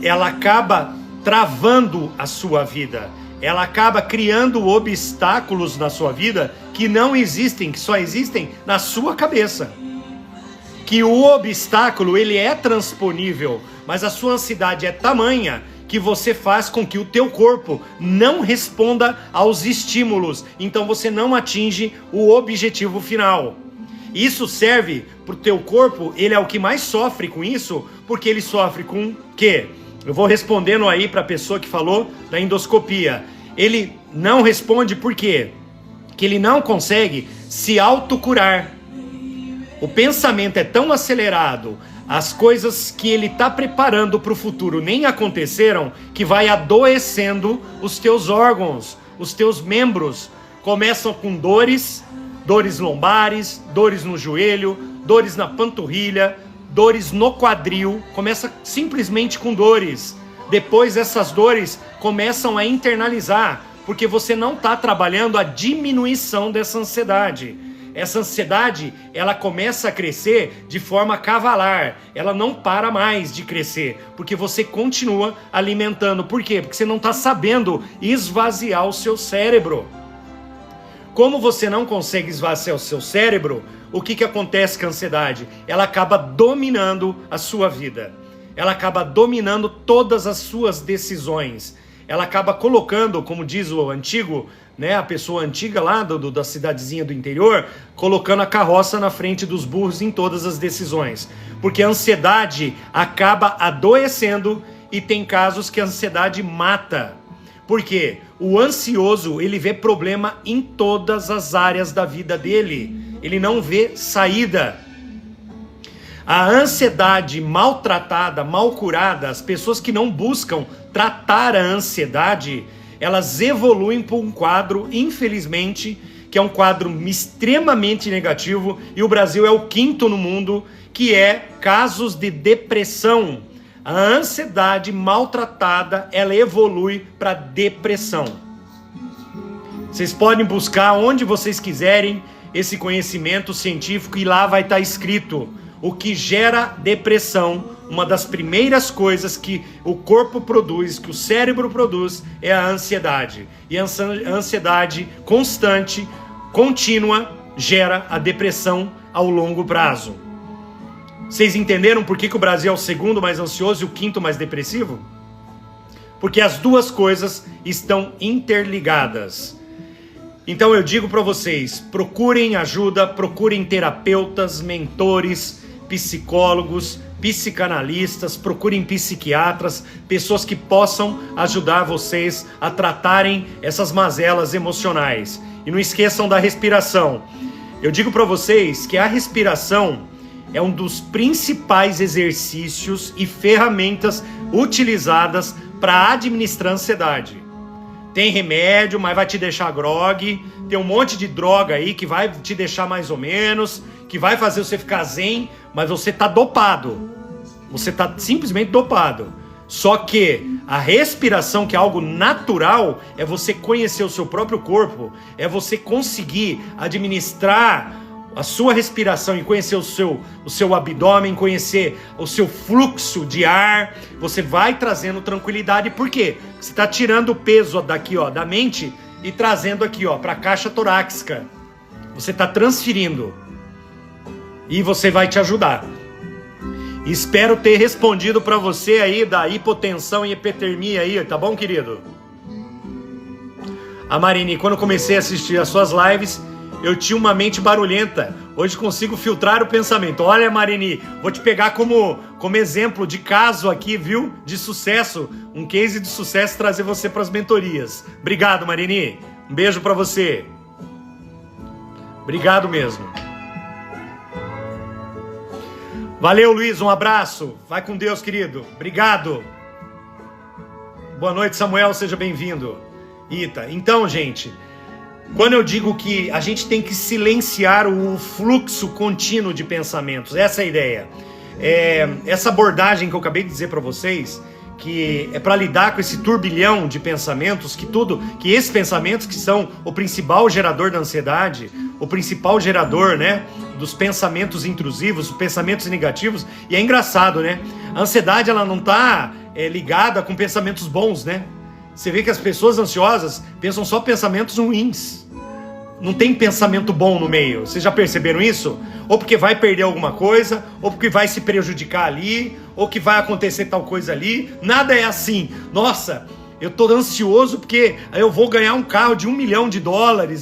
ela acaba travando a sua vida. Ela acaba criando obstáculos na sua vida que não existem, que só existem na sua cabeça. Que o obstáculo, ele é transponível, mas a sua ansiedade é tamanha que você faz com que o teu corpo não responda aos estímulos. Então você não atinge o objetivo final. Isso serve para o teu corpo, ele é o que mais sofre com isso, porque ele sofre com o quê? Eu vou respondendo aí para a pessoa que falou da endoscopia. Ele não responde por quê? Que ele não consegue se autocurar. O pensamento é tão acelerado, as coisas que ele está preparando para o futuro nem aconteceram, que vai adoecendo os teus órgãos, os teus membros. Começam com dores lombares, dores no joelho, dores na panturrilha, dores no quadril, começa simplesmente com dores. Depois essas dores começam a internalizar, porque você não está trabalhando a diminuição dessa ansiedade. Essa ansiedade, ela começa a crescer de forma cavalar, ela não para mais de crescer, porque você continua alimentando. Por quê? Porque você não está sabendo esvaziar o seu cérebro. Como você não consegue esvaziar o seu cérebro, o que acontece com a ansiedade? Ela acaba dominando a sua vida. Ela acaba dominando todas as suas decisões. Ela acaba colocando, como diz o antigo, né, a pessoa antiga lá da cidadezinha do interior, colocando a carroça na frente dos burros em todas as decisões. Porque a ansiedade acaba adoecendo e tem casos que a ansiedade mata. Por quê? O ansioso, ele vê problema em todas as áreas da vida dele. Ele não vê saída. A ansiedade maltratada, mal curada, as pessoas que não buscam tratar a ansiedade, elas evoluem para um quadro, infelizmente, que é um quadro extremamente negativo, e o Brasil é o 5º no mundo, que é casos de depressão. A ansiedade maltratada, ela evolui para depressão. Vocês podem buscar onde vocês quiserem esse conhecimento científico e lá vai estar escrito o que gera depressão. Uma das primeiras coisas que o corpo produz, que o cérebro produz, é a ansiedade. E a ansiedade constante, contínua, gera a depressão ao longo prazo. Vocês entenderam por que o Brasil é o 2º mais ansioso e o 5º mais depressivo? Porque as duas coisas estão interligadas. Então eu digo para vocês, procurem ajuda, procurem terapeutas, mentores, psicólogos, psicanalistas, procurem psiquiatras, pessoas que possam ajudar vocês a tratarem essas mazelas emocionais. E não esqueçam da respiração. Eu digo para vocês que a respiração é um dos principais exercícios e ferramentas utilizadas para administrar a ansiedade. Tem remédio, mas vai te deixar grogue. Tem um monte de droga aí que vai te deixar mais ou menos, que vai fazer você ficar zen, mas você tá dopado. Você tá simplesmente dopado. Só que a respiração, que é algo natural, é você conhecer o seu próprio corpo, é você conseguir administrar a sua respiração e conhecer o seu abdômen, conhecer o seu fluxo de ar. Você vai trazendo tranquilidade. Por quê? Você está tirando o peso daqui, ó, da mente e trazendo aqui, ó, para a caixa torácica. Você está transferindo. E você vai te ajudar. Espero ter respondido para você aí da hipotensão e hipertermia aí, tá bom, querido? A Marini, quando comecei a assistir as suas lives, eu tinha uma mente barulhenta. Hoje consigo filtrar o pensamento. Olha, Marini, vou te pegar como exemplo de caso aqui, viu? De sucesso, um case de sucesso, trazer você para as mentorias. Obrigado, Marini. Um beijo para você. Obrigado mesmo. Valeu, Luiz, um abraço. Vai com Deus, querido. Obrigado. Boa noite, Samuel, seja bem-vindo. Ita, então, gente, quando eu digo que a gente tem que silenciar o fluxo contínuo de pensamentos, essa é a ideia. Essa abordagem que eu acabei de dizer para vocês, que é para lidar com esse turbilhão de pensamentos, que esses pensamentos que são o principal gerador da ansiedade, o principal gerador, né, dos pensamentos intrusivos, os pensamentos negativos. E é engraçado, né? A ansiedade, ela não tá ligada com pensamentos bons, né? Você vê que as pessoas ansiosas pensam só pensamentos ruins. Não tem pensamento bom no meio. Vocês já perceberam isso? Ou porque vai perder alguma coisa, ou porque vai se prejudicar ali, ou que vai acontecer tal coisa ali. Nada é assim. Nossa, eu tô ansioso porque eu vou ganhar um carro de $1 milhão,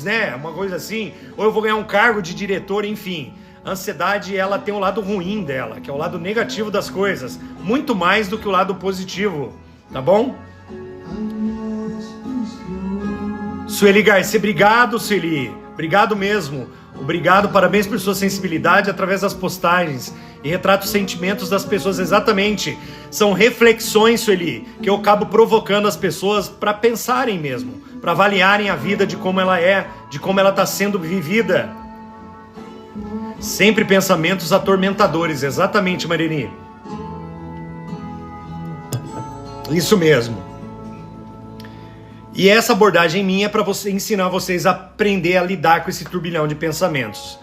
né? Uma coisa assim. Ou eu vou ganhar um cargo de diretor, enfim. A ansiedade, ela tem o lado ruim dela, que é o lado negativo das coisas. Muito mais do que o lado positivo. Tá bom? Sueli Garcia, obrigado, Sueli. Obrigado mesmo. Obrigado, parabéns por sua sensibilidade através das postagens e retrata os sentimentos das pessoas. Exatamente. São reflexões, Sueli, que eu acabo provocando as pessoas para pensarem mesmo, para avaliarem a vida de como ela é, de como ela está sendo vivida. Sempre pensamentos atormentadores. Exatamente, Marini. Isso mesmo. E essa abordagem minha é para ensinar vocês a aprender a lidar com esse turbilhão de pensamentos.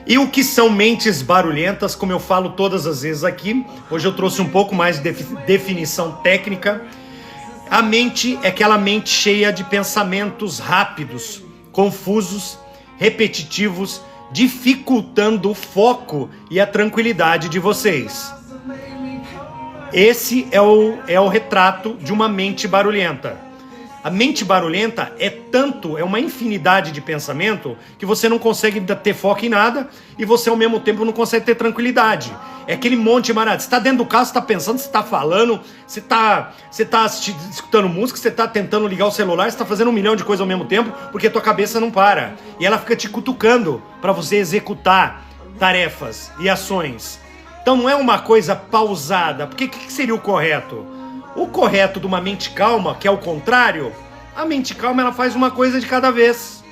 E o que são mentes barulhentas, como eu falo todas as vezes aqui, hoje eu trouxe um pouco mais de definição técnica. A mente é aquela mente cheia de pensamentos rápidos, confusos, repetitivos, dificultando o foco e a tranquilidade de vocês. Esse é o retrato de uma mente barulhenta. A mente barulhenta é uma infinidade de pensamento que você não consegue ter foco em nada e você ao mesmo tempo não consegue ter tranquilidade. É aquele monte de marada. Você está dentro do carro, você está pensando, você está falando, você está escutando música, você está tentando ligar o celular, você está fazendo 1 milhão de coisas ao mesmo tempo porque a tua cabeça não para. E ela fica te cutucando para você executar tarefas e ações. Então não é uma coisa pausada. Porque o que seria o correto? O correto de uma mente calma, que é o contrário, a mente calma, ela faz uma coisa de cada vez.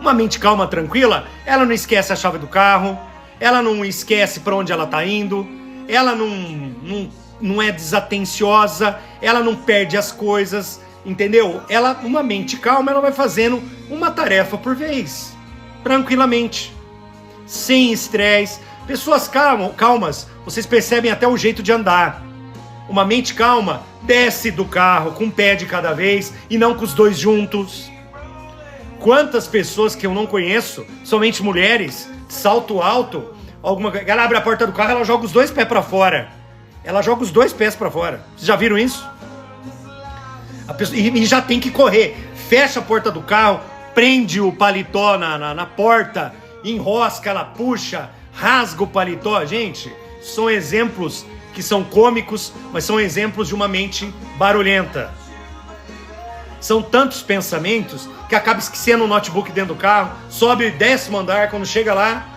Uma mente calma, tranquila, ela não esquece a chave do carro, ela não esquece para onde ela está indo, ela não é desatenciosa, ela não perde as coisas, entendeu? Uma mente calma, ela vai fazendo uma tarefa por vez, tranquilamente, sem estresse. Pessoas calmas, vocês percebem até o jeito de andar. Uma mente calma desce do carro com um pé de cada vez e não com os dois juntos. Quantas pessoas que eu não conheço, somente mulheres, salto alto, ela abre a porta do carro, ela joga os 2 pés para fora. Ela joga os 2 pés para fora. Vocês já viram isso? E já tem que correr. Fecha a porta do carro, prende o paletó na porta, enrosca, ela puxa, rasga o paletó. Gente, são exemplos que são cômicos, mas são exemplos de uma mente barulhenta. São tantos pensamentos que acaba esquecendo o notebook dentro do carro, sobe o 10º andar, quando chega lá,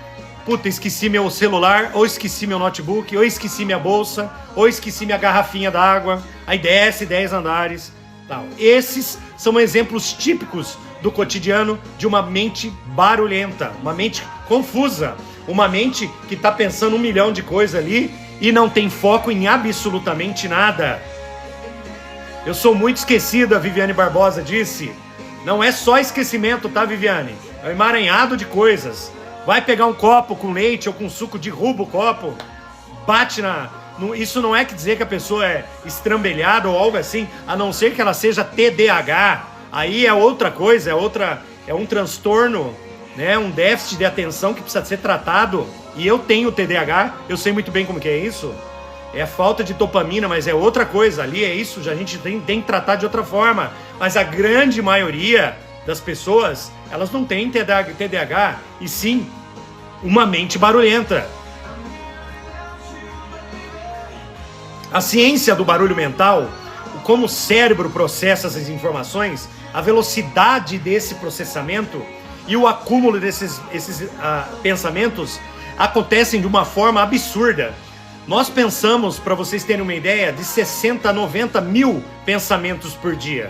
puta, esqueci meu celular, ou esqueci meu notebook, ou esqueci minha bolsa, ou esqueci minha garrafinha d'água, aí desce 10 andares, tal. Esses são exemplos típicos do cotidiano de uma mente barulhenta, uma mente confusa, uma mente que está pensando 1 milhão de coisas ali e não tem foco em absolutamente nada. Eu sou muito esquecido, a Viviane Barbosa disse. Não é só esquecimento, tá, Viviane? É um emaranhado de coisas. Vai pegar um copo com leite ou com suco, derruba o copo, bate isso não é que dizer que a pessoa é estrambelhada ou algo assim, a não ser que ela seja TDAH. Aí é outra coisa, é um transtorno, né? Um déficit de atenção que precisa ser tratado. E eu tenho TDAH, eu sei muito bem como que é isso. É falta de dopamina, mas é outra coisa. Ali é isso, a gente tem que tratar de outra forma. Mas a grande maioria das pessoas, elas não têm TDAH, e sim uma mente barulhenta. A ciência do barulho mental, como o cérebro processa essas informações, a velocidade desse processamento e o acúmulo desses pensamentos acontecem de uma forma absurda. Nós pensamos, para vocês terem uma ideia, de 60 a 90 mil pensamentos por dia.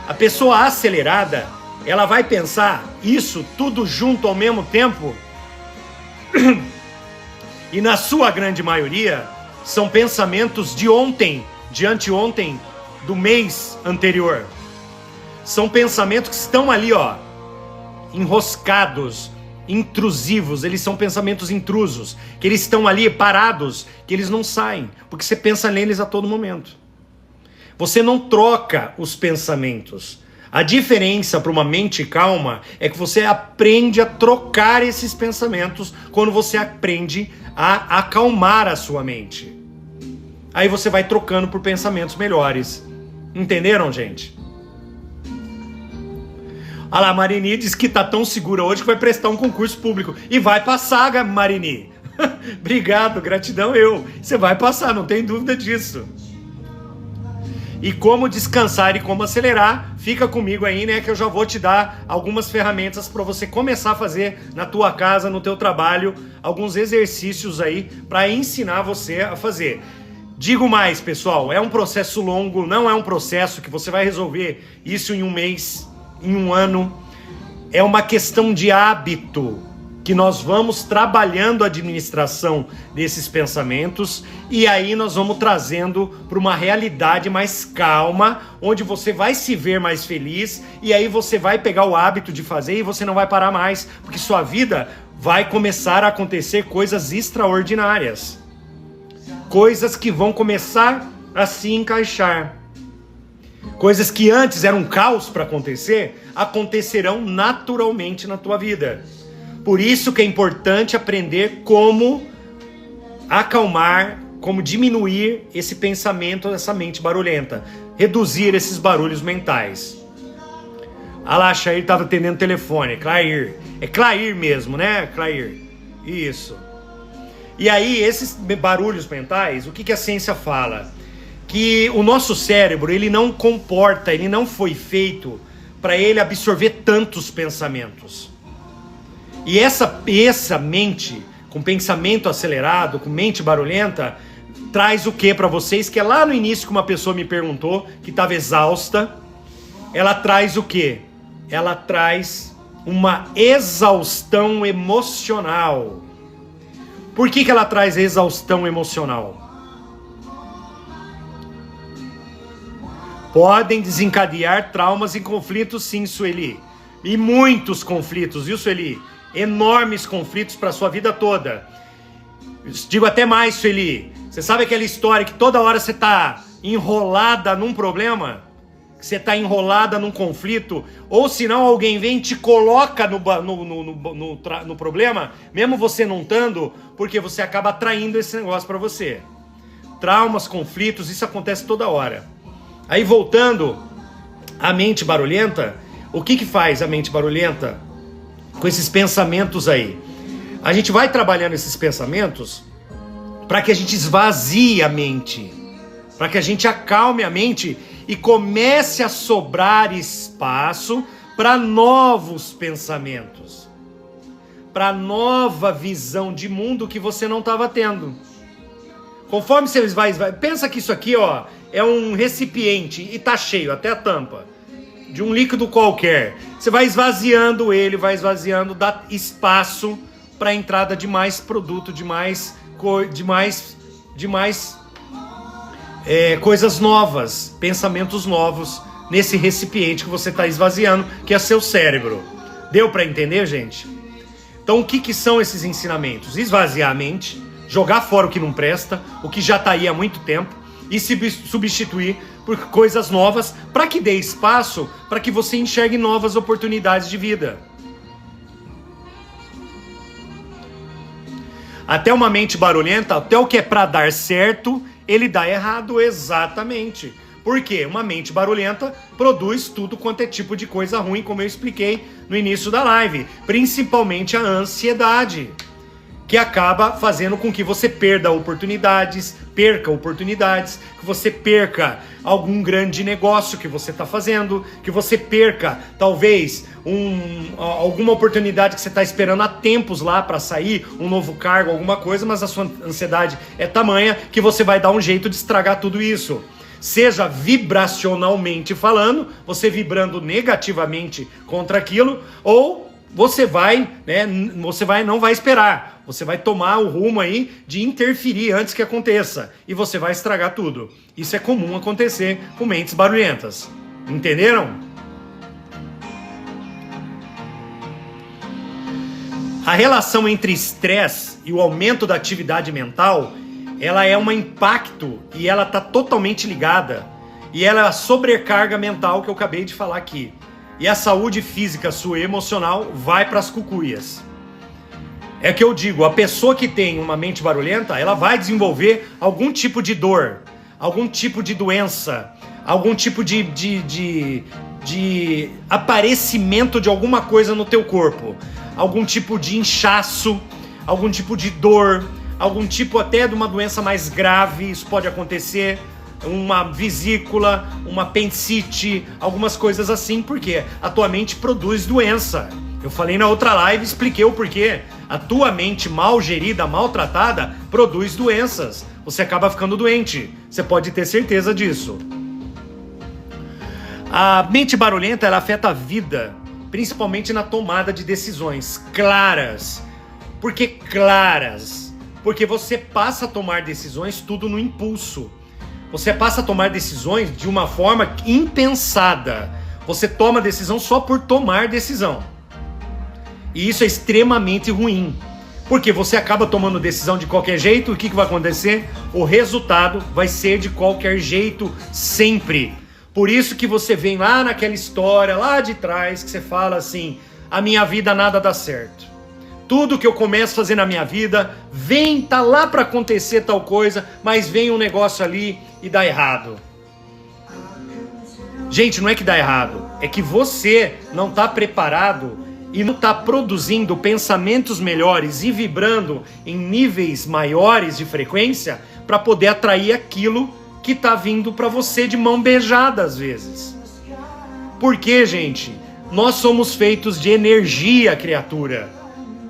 A pessoa acelerada, ela vai pensar isso tudo junto ao mesmo tempo. E na sua grande maioria, são pensamentos de ontem, de anteontem, do mês anterior. São pensamentos que estão ali, ó, enroscados, intrusivos. Eles são pensamentos intrusos, que eles estão ali parados, que eles não saem, porque você pensa neles a todo momento. Você não troca os pensamentos. A diferença para uma mente calma é que você aprende a trocar esses pensamentos quando você aprende a acalmar a sua mente. Aí você vai trocando por pensamentos melhores. Entenderam, gente? Olha lá, a Marini diz que tá tão segura hoje que vai prestar um concurso público. E vai passar, Marini. Obrigado, gratidão eu. Você vai passar, não tem dúvida disso. E como descansar e como acelerar, fica comigo aí, né, que eu já vou te dar algumas ferramentas para você começar a fazer na tua casa, no teu trabalho, alguns exercícios aí para ensinar você a fazer. Digo mais, pessoal, é um processo longo, não é um processo que você vai resolver isso em um mês, em um ano. É uma questão de hábito, que nós vamos trabalhando a administração desses pensamentos e aí nós vamos trazendo para uma realidade mais calma, onde você vai se ver mais feliz e aí você vai pegar o hábito de fazer e você não vai parar mais, porque sua vida vai começar a acontecer coisas extraordinárias. Coisas que vão começar a se encaixar. Coisas que antes eram um caos para acontecer, acontecerão naturalmente na tua vida. Por isso que é importante aprender como acalmar, como diminuir esse pensamento, essa mente barulhenta. Reduzir esses barulhos mentais. Ah lá, a Chair estava atendendo o telefone. Clair. É Clair mesmo, né, Clair? Isso. E aí, esses barulhos mentais, o que a ciência fala? Que o nosso cérebro, ele não comporta, ele não foi feito para ele absorver tantos pensamentos. E essa mente, com pensamento acelerado, com mente barulhenta, traz o que para vocês? Que é lá no início que uma pessoa me perguntou, que estava exausta. Ela traz o que? Ela traz uma exaustão emocional. Por que ela traz exaustão emocional? Podem desencadear traumas e conflitos, sim, Sueli. E muitos conflitos, viu, Sueli? Enormes conflitos para sua vida toda. Digo até mais, Sueli. Você sabe aquela história que toda hora você está enrolada num problema? Que você está enrolada num conflito? Ou se não, alguém vem e te coloca no problema, mesmo você não estando, porque você acaba atraindo esse negócio para você. Traumas, conflitos, isso acontece toda hora. Aí voltando à mente barulhenta, o que faz a mente barulhenta com esses pensamentos aí? A gente vai trabalhando esses pensamentos para que a gente esvazie a mente, para que a gente acalme a mente e comece a sobrar espaço para novos pensamentos, para nova visão de mundo que você não estava tendo. Conforme você vai, pensa que isso aqui, ó, é um recipiente e tá cheio até a tampa de um líquido qualquer. Você vai esvaziando ele, vai esvaziando, dá espaço para a entrada de mais produto, de mais coisas novas, pensamentos novos nesse recipiente que você está esvaziando, que é seu cérebro. Deu para entender, gente? Então, o que são esses ensinamentos? Esvaziar a mente, jogar fora o que não presta, o que já está aí há muito tempo, e se substituir por coisas novas, para que dê espaço para que você enxergue novas oportunidades de vida. Até uma mente barulhenta, até o que é para dar certo, ele dá errado, exatamente. Por quê? Uma mente barulhenta produz tudo quanto é tipo de coisa ruim, como eu expliquei no início da live. Principalmente a ansiedade, que acaba fazendo com que você perca oportunidades, que você perca algum grande negócio que você está fazendo, que você perca, talvez, alguma oportunidade que você está esperando há tempos lá para sair, um novo cargo, alguma coisa, mas a sua ansiedade é tamanha que você vai dar um jeito de estragar tudo isso. Seja vibracionalmente falando, você vibrando negativamente contra aquilo, ou você não vai esperar, você vai tomar o rumo aí de interferir antes que aconteça, e você vai estragar tudo. Isso é comum acontecer com mentes barulhentas. Entenderam? A relação entre estresse e o aumento da atividade mental, ela é um impacto e ela está totalmente ligada. E ela é a sobrecarga mental que eu acabei de falar aqui. E a saúde física sua e emocional vai para as cucuias. É que eu digo, a pessoa que tem uma mente barulhenta, ela vai desenvolver algum tipo de dor, algum tipo de doença, algum tipo de aparecimento de alguma coisa no teu corpo, algum tipo de inchaço, algum tipo de dor, algum tipo até de uma doença mais grave, isso pode acontecer, uma vesícula, uma apendicite, algumas coisas assim, porque a tua mente produz doença. Eu falei na outra live, expliquei o porquê. A tua mente mal gerida, maltratada, produz doenças. Você acaba ficando doente. Você pode ter certeza disso. A mente barulhenta, ela afeta a vida, principalmente na tomada de decisões claras. Por que claras? Porque você passa a tomar decisões tudo no impulso. Você passa a tomar decisões de uma forma impensada. Você toma decisão só por tomar decisão. E isso é extremamente ruim. Porque você acaba tomando decisão de qualquer jeito, o que vai acontecer? O resultado vai ser de qualquer jeito, sempre. Por isso que você vem lá naquela história, lá de trás, que você fala assim, a minha vida nada dá certo. Tudo que eu começo a fazer na minha vida, tá lá para acontecer tal coisa, mas vem um negócio ali e dá errado. Gente, não é que dá errado, é que você não está preparado e não está produzindo pensamentos melhores e vibrando em níveis maiores de frequência para poder atrair aquilo que está vindo para você de mão beijada às vezes. Por quê, gente? Nós somos feitos de energia, criatura.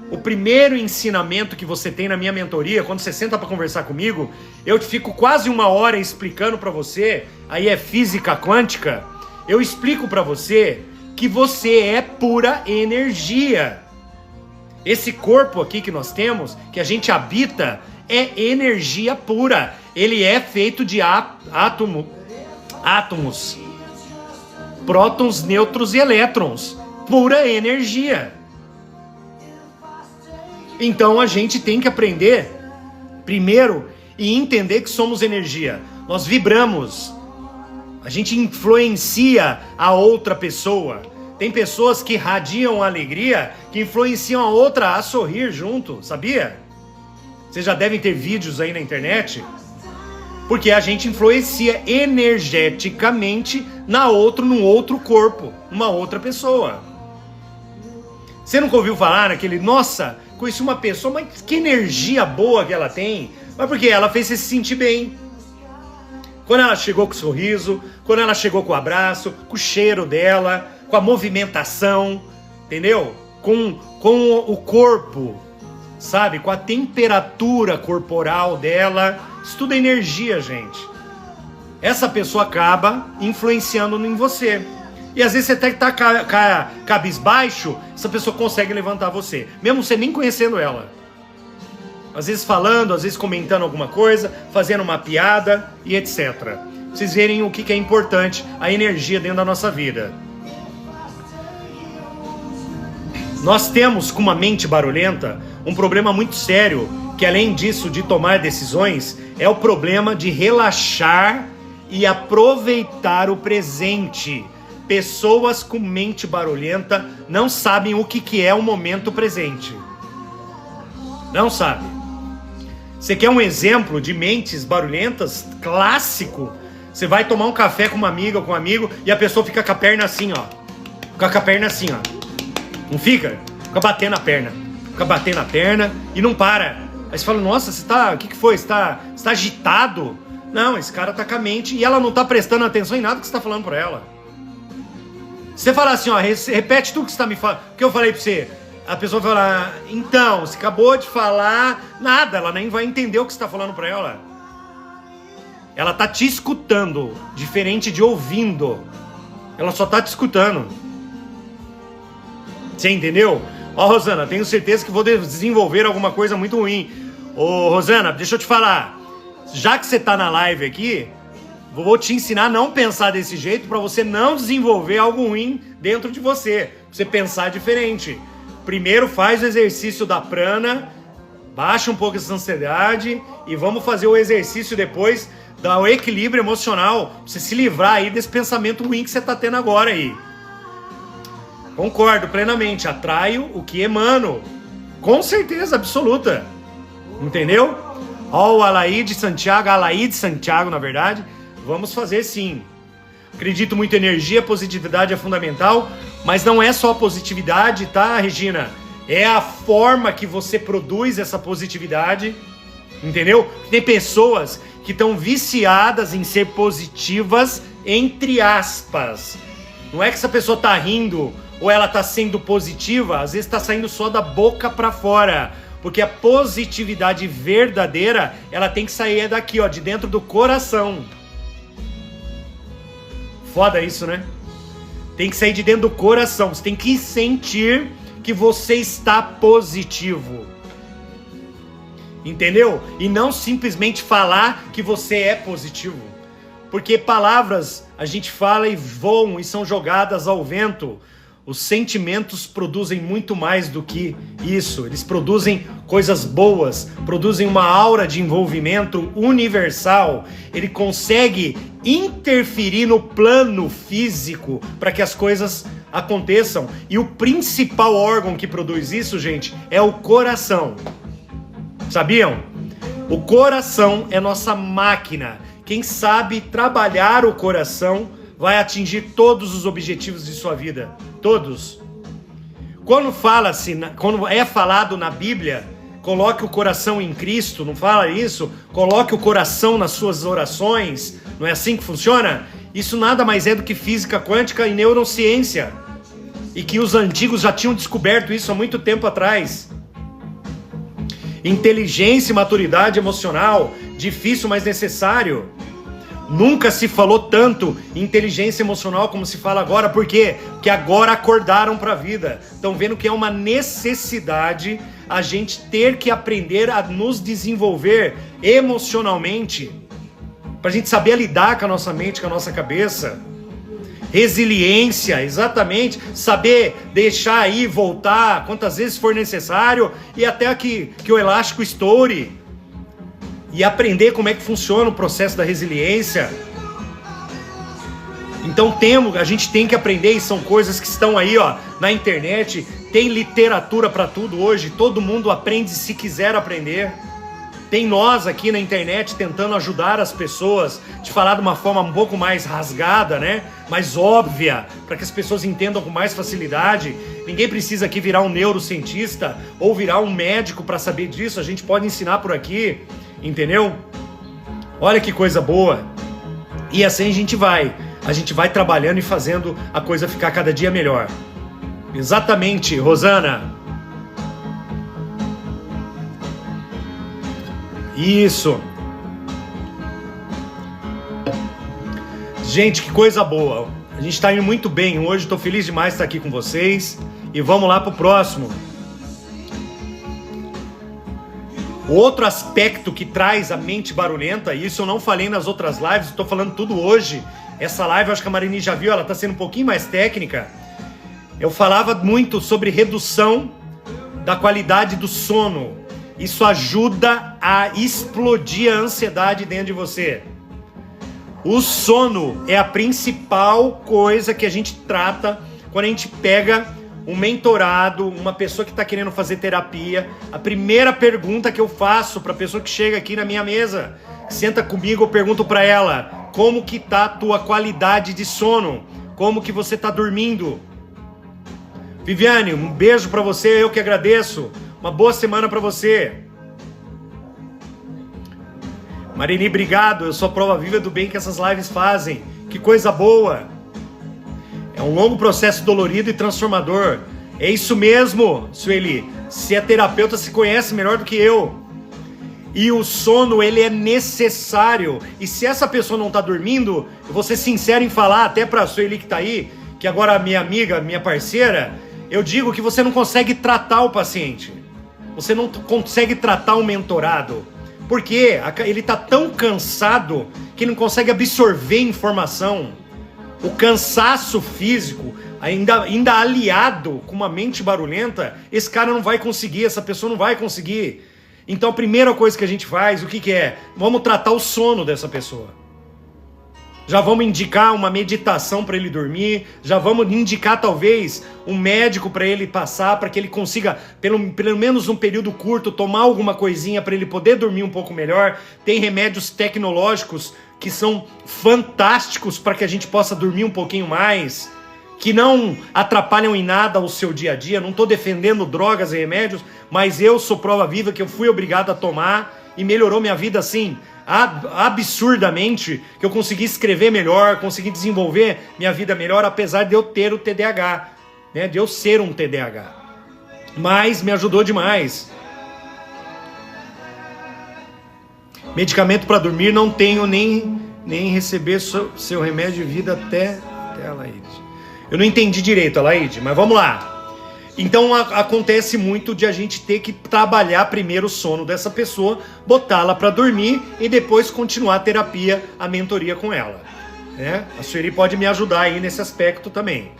O primeiro ensinamento que você tem na minha mentoria, quando você senta para conversar comigo, eu fico quase 1 hora explicando para você, aí é física quântica, eu explico para você que você é pura energia. Esse corpo aqui que nós temos, que a gente habita, é energia pura. Ele é feito de átomos, prótons, nêutrons e elétrons. Pura energia. Então a gente tem que aprender primeiro e entender que somos energia. Nós vibramos. A gente influencia a outra pessoa. Tem pessoas que radiam alegria, que influenciam a outra a sorrir junto, sabia? Vocês já devem ter vídeos aí na internet. Porque a gente influencia energeticamente num outro corpo, numa outra pessoa. Você nunca ouviu falar naquele, nossa, conheci uma pessoa, mas que energia boa que ela tem. Mas porque ela fez você se sentir bem. Quando ela chegou com o sorriso, quando ela chegou com o abraço, com o cheiro dela, com a movimentação, entendeu? Com o corpo, sabe? Com a temperatura corporal dela. Isso tudo é energia, gente. Essa pessoa acaba influenciando em você. E às vezes você até tá cabisbaixo, essa pessoa consegue levantar você, mesmo você nem conhecendo ela. Às vezes falando, às vezes comentando alguma coisa, fazendo uma piada e etc. Pra vocês verem o que é importante, a energia dentro da nossa vida. Nós temos, com uma mente barulhenta, um problema muito sério, que além disso de tomar decisões, é o problema de relaxar e aproveitar o presente. Pessoas com mente barulhenta não sabem o que é o momento presente. Não sabe. Você quer um exemplo de mentes barulhentas? Clássico. Você vai tomar um café com uma amiga ou com um amigo e a pessoa fica com a perna assim, ó. Fica com a perna assim, ó. Não fica? Fica batendo a perna. Fica batendo a perna e não para. Aí você fala, nossa, você tá... O que foi? Você tá agitado? Não, esse cara tá com a mente e ela não tá prestando atenção em nada que você tá falando pra ela. Se você falar assim, ó, repete tudo que você tá me falando. O que eu falei pra você? A pessoa vai falar, então, você acabou de falar nada, ela nem vai entender o que você tá falando pra ela. Ela tá te escutando, diferente de ouvindo. Ela só tá te escutando. Você entendeu? Ó, Rosana, tenho certeza que vou desenvolver alguma coisa muito ruim. Ô, Rosana, deixa eu te falar. Já que você tá na live aqui, vou te ensinar a não pensar desse jeito para você não desenvolver algo ruim dentro de você. Pra você pensar diferente. Primeiro faz o exercício da prana, baixa um pouco essa ansiedade e vamos fazer o exercício depois do equilíbrio emocional. Pra você se livrar aí desse pensamento ruim que você tá tendo agora aí. Concordo plenamente, atraio o que emano. Com certeza absoluta. Entendeu? Ó, o Alaide Santiago, na verdade. Vamos fazer sim. Acredito muito em energia, positividade é fundamental, mas não é só positividade, tá, Regina? É a forma que você produz essa positividade, entendeu? Tem pessoas que estão viciadas em ser positivas, entre aspas. Não é que essa pessoa tá rindo ou ela tá sendo positiva, às vezes tá saindo só da boca pra fora. Porque a positividade verdadeira, ela tem que sair daqui, ó, de dentro do coração. Foda isso, né? Tem que sair de dentro do coração. Você tem que sentir que você está positivo. Entendeu? E não simplesmente falar que você é positivo. Porque palavras a gente fala e voam e são jogadas ao vento. Os sentimentos produzem muito mais do que isso. Eles produzem coisas boas, produzem uma aura de envolvimento universal. Ele consegue interferir no plano físico para que as coisas aconteçam. E o principal órgão que produz isso, gente, é o coração. Sabiam? O coração é nossa máquina. Quem sabe trabalhar o coração vai atingir todos os objetivos de sua vida. Todos. Quando é falado na Bíblia, coloque o coração em Cristo, não fala isso? Coloque o coração nas suas orações. Não é assim que funciona? Isso nada mais é do que física quântica e neurociência. E que os antigos já tinham descoberto isso há muito tempo atrás. Inteligência e maturidade emocional, difícil, mas necessário. Nunca se falou tanto em inteligência emocional como se fala agora. Por quê? Porque agora acordaram para a vida. Estão vendo que é uma necessidade a gente ter que aprender a nos desenvolver emocionalmente. Para a gente saber lidar com a nossa mente, com a nossa cabeça. Resiliência, exatamente. Saber deixar aí, voltar quantas vezes for necessário e até que o elástico estoure. E aprender como é que funciona o processo da resiliência. Então a gente tem que aprender, e são coisas que estão aí, ó, na internet. Tem literatura para tudo hoje, todo mundo aprende se quiser aprender. Tem nós aqui na internet tentando ajudar as pessoas, de falar de uma forma um pouco mais rasgada, né? Mais óbvia, para que as pessoas entendam com mais facilidade. Ninguém precisa aqui virar um neurocientista ou virar um médico para saber disso, a gente pode ensinar por aqui. Entendeu? Olha que coisa boa. E assim a gente vai trabalhando e fazendo a coisa ficar cada dia melhor. Exatamente, Rosana. Isso. Gente, que coisa boa. A gente está indo muito bem hoje, estou feliz demais de estar aqui com vocês. E vamos lá pro próximo. Outro aspecto que traz a mente barulhenta, e isso eu não falei nas outras lives, estou falando tudo hoje. Essa live, eu acho que a Marini já viu, ela está sendo um pouquinho mais técnica. Eu falava muito sobre redução da qualidade do sono. Isso ajuda a explodir a ansiedade dentro de você. O sono é a principal coisa que a gente trata quando a gente pega um mentorado, uma pessoa que está querendo fazer terapia. A primeira pergunta que eu faço para a pessoa que chega aqui na minha mesa, senta comigo, eu pergunto para ela: como que tá a tua qualidade de sono? Como que você tá dormindo? Viviane, um beijo para você, eu que agradeço. Uma boa semana para você. Marini, obrigado. Eu sou a prova viva do bem que essas lives fazem. Que coisa boa. É um longo processo dolorido e transformador. É isso mesmo, Sueli. Se é terapeuta, se conhece melhor do que eu. E o sono, ele é necessário. E se essa pessoa não está dormindo, eu vou ser sincero em falar, até para a Sueli que está aí, que agora é minha amiga, minha parceira, eu digo que você não consegue tratar o paciente. Você não consegue tratar o mentorado. Porque ele está tão cansado que ele não consegue absorver informação. O cansaço físico, ainda aliado com uma mente barulhenta, esse cara não vai conseguir, essa pessoa não vai conseguir. Então a primeira coisa que a gente faz, o que é? Vamos tratar o sono dessa pessoa. Já vamos indicar uma meditação para ele dormir, já vamos indicar talvez um médico para ele passar, para que ele consiga, pelo menos um período curto, tomar alguma coisinha para ele poder dormir um pouco melhor. Tem remédios tecnológicos que são fantásticos para que a gente possa dormir um pouquinho mais, que não atrapalham em nada o seu dia a dia. Não estou defendendo drogas e remédios, mas eu sou prova viva que eu fui obrigado a tomar e melhorou minha vida assim, absurdamente, que eu consegui escrever melhor, consegui desenvolver minha vida melhor, apesar de eu ter o TDAH, né, de eu ser um TDAH. Mas me ajudou demais. Medicamento para dormir não tenho, nem receber seu remédio de vida até a Laide. Eu não entendi direito, Laide, mas vamos lá. Então acontece muito de a gente ter que trabalhar primeiro o sono dessa pessoa, botá-la para dormir e depois continuar a terapia, a mentoria com ela, né? A Sueli pode me ajudar aí nesse aspecto também.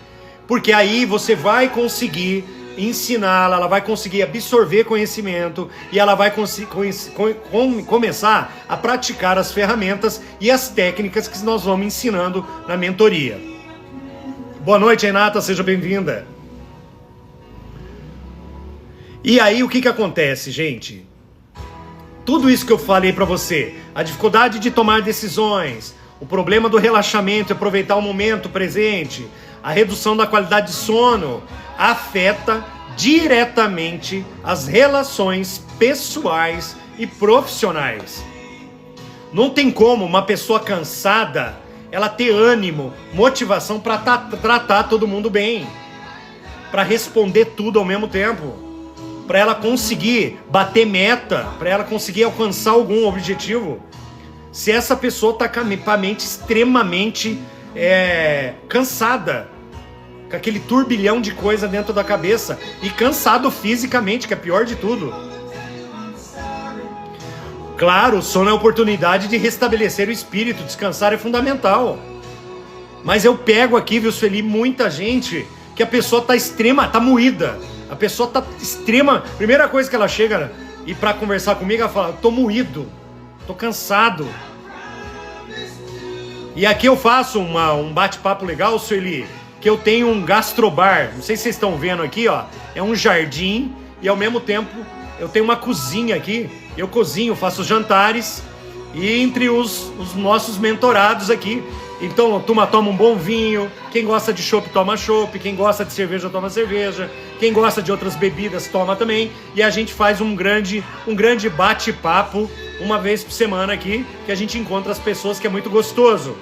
Porque aí você vai conseguir ensiná-la, ela vai conseguir absorver conhecimento e ela vai começar a praticar as ferramentas e as técnicas que nós vamos ensinando na mentoria. Boa noite, Renata, seja bem-vinda. E aí o que acontece, gente? Tudo isso que eu falei pra você, a dificuldade de tomar decisões, o problema do relaxamento, aproveitar o momento presente, a redução da qualidade de sono, afeta diretamente as relações pessoais e profissionais. Não tem como uma pessoa cansada, ela ter ânimo, motivação para tratar todo mundo bem, para responder tudo ao mesmo tempo, para ela conseguir bater meta, para ela conseguir alcançar algum objetivo. Se essa pessoa está com a mente extremamente cansada, com aquele turbilhão de coisa dentro da cabeça, e cansado fisicamente, que é pior de tudo. Claro, o sono é a oportunidade de restabelecer o espírito, descansar é fundamental. Mas eu pego aqui, viu, Sueli, muita gente que a pessoa tá moída. A pessoa tá extrema. Primeira coisa que ela chega e pra conversar comigo, ela fala: tô moído, tô cansado. E aqui eu faço um bate-papo legal, Sueli, que eu tenho um gastrobar. Não sei se vocês estão vendo aqui, ó. É um jardim e ao mesmo tempo eu tenho uma cozinha aqui. Eu cozinho, faço jantares e entre os nossos mentorados aqui. Então a turma toma um bom vinho, quem gosta de chopp toma chopp, quem gosta de cerveja toma cerveja, quem gosta de outras bebidas toma também, e a gente faz um grande bate-papo uma vez por semana aqui, que a gente encontra as pessoas, que é muito gostoso.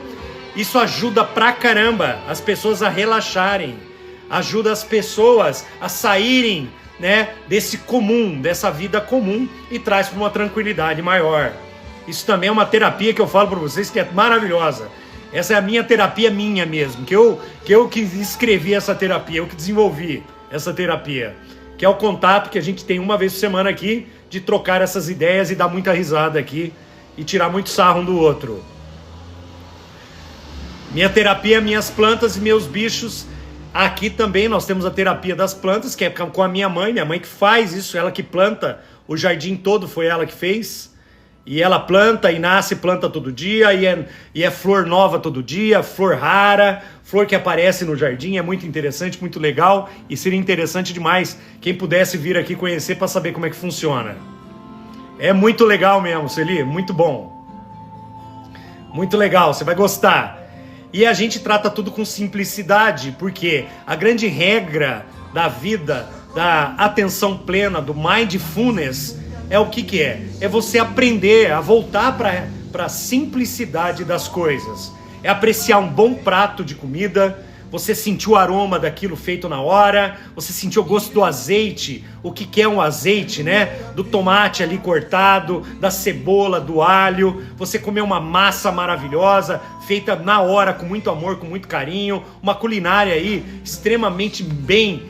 Isso ajuda pra caramba as pessoas a relaxarem, ajuda as pessoas a saírem, né, desse comum, dessa vida comum, e traz para uma tranquilidade maior. Isso também é uma terapia que eu falo para vocês que é maravilhosa. Essa é a minha terapia, minha mesmo, que eu que escrevi essa terapia, eu que desenvolvi essa terapia. que é o contato que a gente tem uma vez por semana aqui, de trocar essas ideias e dar muita risada aqui e tirar muito sarro um do outro. Minha terapia, minhas plantas e meus bichos. Aqui também nós temos a terapia das plantas, que é com a minha mãe que faz isso, ela que planta o jardim todo, foi ela que fez. E ela planta e nasce, planta todo dia, e é flor nova todo dia, flor rara, flor que aparece no jardim, é muito interessante, muito legal, e seria interessante demais quem pudesse vir aqui conhecer para saber como é que funciona. É muito legal mesmo, Celi, muito bom. Muito legal, você vai gostar. E a gente trata tudo com simplicidade, porque a grande regra da vida, da atenção plena, do mindfulness, é o que é? É você aprender a voltar para a simplicidade das coisas. É apreciar um bom prato de comida, você sentir o aroma daquilo feito na hora, você sentir o gosto do azeite, o que é um azeite, né? Do tomate ali cortado, da cebola, do alho, você comer uma massa maravilhosa, feita na hora, com muito amor, com muito carinho, uma culinária aí extremamente bem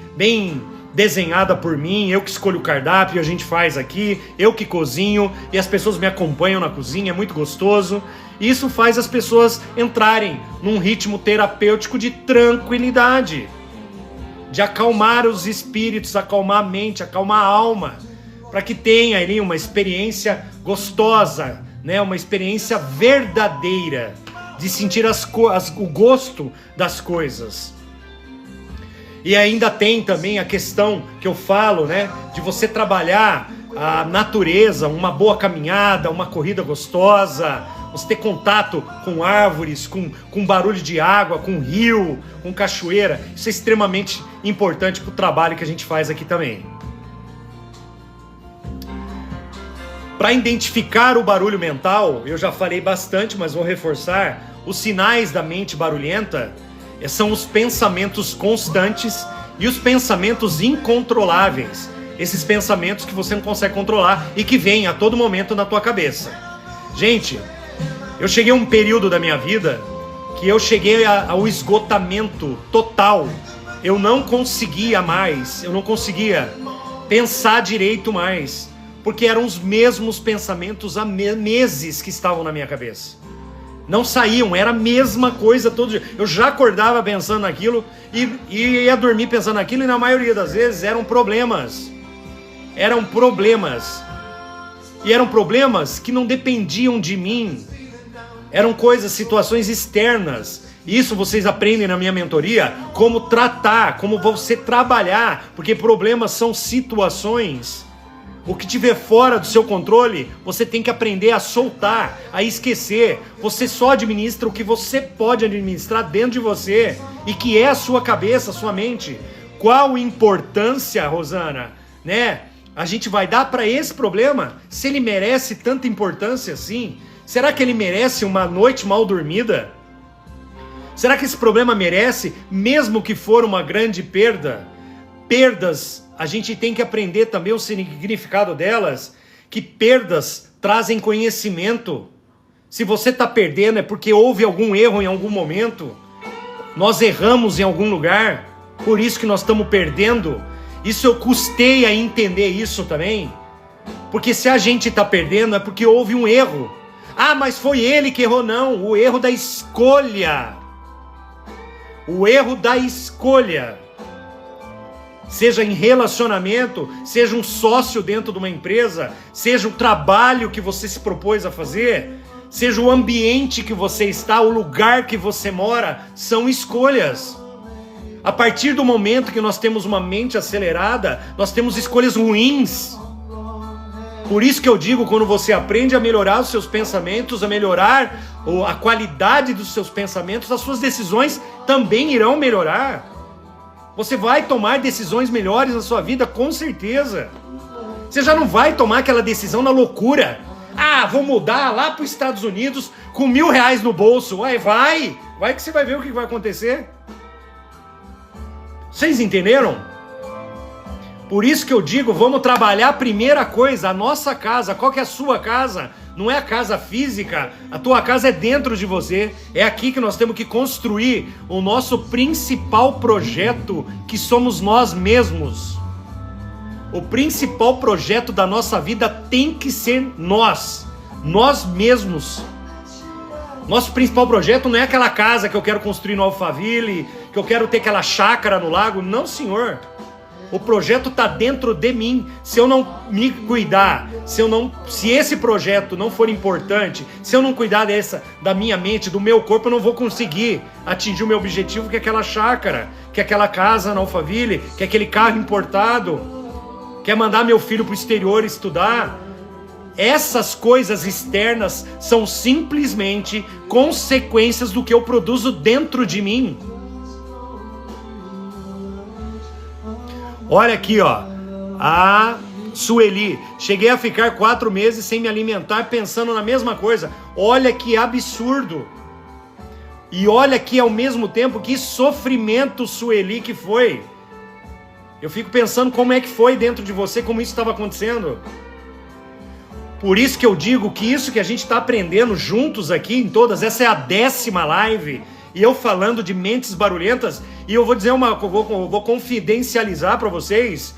desenhada por mim, eu que escolho o cardápio, a gente faz aqui, eu que cozinho e as pessoas me acompanham na cozinha, é muito gostoso. Isso faz as pessoas entrarem num ritmo terapêutico de tranquilidade, de acalmar os espíritos, acalmar a mente, acalmar a alma, para que tenha ali uma experiência gostosa, né? Uma experiência verdadeira, de sentir o gosto das coisas. E ainda tem também a questão que eu falo, né, de você trabalhar a natureza, uma boa caminhada, uma corrida gostosa, você ter contato com árvores, com barulho de água, com rio, com cachoeira. Isso é extremamente importante para o trabalho que a gente faz aqui também. Para identificar o barulho mental, eu já falei bastante, mas vou reforçar, os sinais da mente barulhenta são os pensamentos constantes e os pensamentos incontroláveis. Esses pensamentos que você não consegue controlar e que vêm a todo momento na tua cabeça. Gente, eu cheguei a um período da minha vida que eu cheguei ao esgotamento total. Eu não conseguia mais, eu não conseguia pensar direito mais, porque eram os mesmos pensamentos há meses que estavam na minha cabeça. Não saíam, era a mesma coisa todo dia. Eu já acordava pensando naquilo e ia dormir pensando naquilo, e na maioria das vezes eram problemas. Eram problemas. E eram problemas que não dependiam de mim. Eram coisas, situações externas. Isso vocês aprendem na minha mentoria, como tratar, como você trabalhar, porque problemas são situações. O que tiver fora do seu controle, você tem que aprender a soltar, a esquecer. Você só administra o que você pode administrar dentro de você, e que é a sua cabeça, a sua mente. Qual importância, Rosana, né? A gente vai dar para esse problema? Se ele merece tanta importância assim? Será que ele merece uma noite mal dormida? Será que esse problema merece, mesmo que for uma grande perda? Perdas, a gente tem que aprender também o significado delas, que perdas trazem conhecimento. Se você está perdendo é porque houve algum erro em algum momento, nós erramos em algum lugar, por isso que nós estamos perdendo. Isso eu custei a entender isso também, porque se a gente está perdendo é porque houve um erro. Ah, mas foi ele que errou. Não, o erro da escolha. O erro da escolha. Seja em relacionamento, seja um sócio dentro de uma empresa, seja o trabalho que você se propôs a fazer, seja o ambiente que você está, o lugar que você mora, são escolhas. A partir do momento que nós temos uma mente acelerada, nós temos escolhas ruins. Por isso que eu digo, quando você aprende a melhorar os seus pensamentos, a melhorar a qualidade dos seus pensamentos, as suas decisões também irão melhorar. Você vai tomar decisões melhores na sua vida, com certeza. Você já não vai tomar aquela decisão na loucura. Ah, vou mudar lá para os Estados Unidos com R$1.000 no bolso. Ué, vai que você vai ver o que vai acontecer. Vocês entenderam? Por isso que eu digo, vamos trabalhar a primeira coisa, a nossa casa. Qual que é a sua casa? Não é a casa física, a tua casa é dentro de você. É aqui que nós temos que construir o nosso principal projeto, que somos nós mesmos. O principal projeto da nossa vida tem que ser nós mesmos. Nosso principal projeto não é aquela casa que eu quero construir no Alphaville, que eu quero ter aquela chácara no lago. Não, senhor. O projeto está dentro de mim. Se eu não me cuidar, se esse projeto não for importante, se eu não cuidar da minha mente, do meu corpo, eu não vou conseguir atingir o meu objetivo, que é aquela chácara, que é aquela casa no Alphaville, que é aquele carro importado, que é mandar meu filho para o exterior estudar. Essas coisas externas são simplesmente consequências do que eu produzo dentro de mim. Olha aqui, ó. A Sueli. Cheguei a ficar 4 meses sem me alimentar pensando na mesma coisa. Olha que absurdo. E olha que ao mesmo tempo, que sofrimento, Sueli, que foi. Eu fico pensando como é que foi dentro de você, como isso estava acontecendo. Por isso que eu digo que isso que a gente está aprendendo juntos aqui em todas, essa é a 10ª live, e eu falando de mentes barulhentas, e eu vou dizer vou confidencializar para vocês,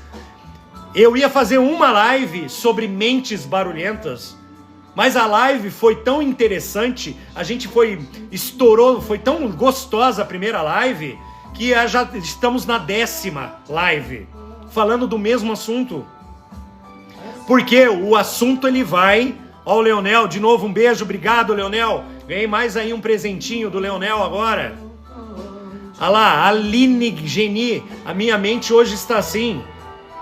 eu ia fazer uma live sobre mentes barulhentas, mas a live foi tão interessante, a gente estourou, foi tão gostosa a primeira live, que já estamos na 10ª live, falando do mesmo assunto. Porque o assunto ele vai... Ó, o Leonel, de novo um beijo, obrigado, Leonel. Ganhei mais aí um presentinho do Leonel agora. Olha lá, Aline Geni, a minha mente hoje está assim.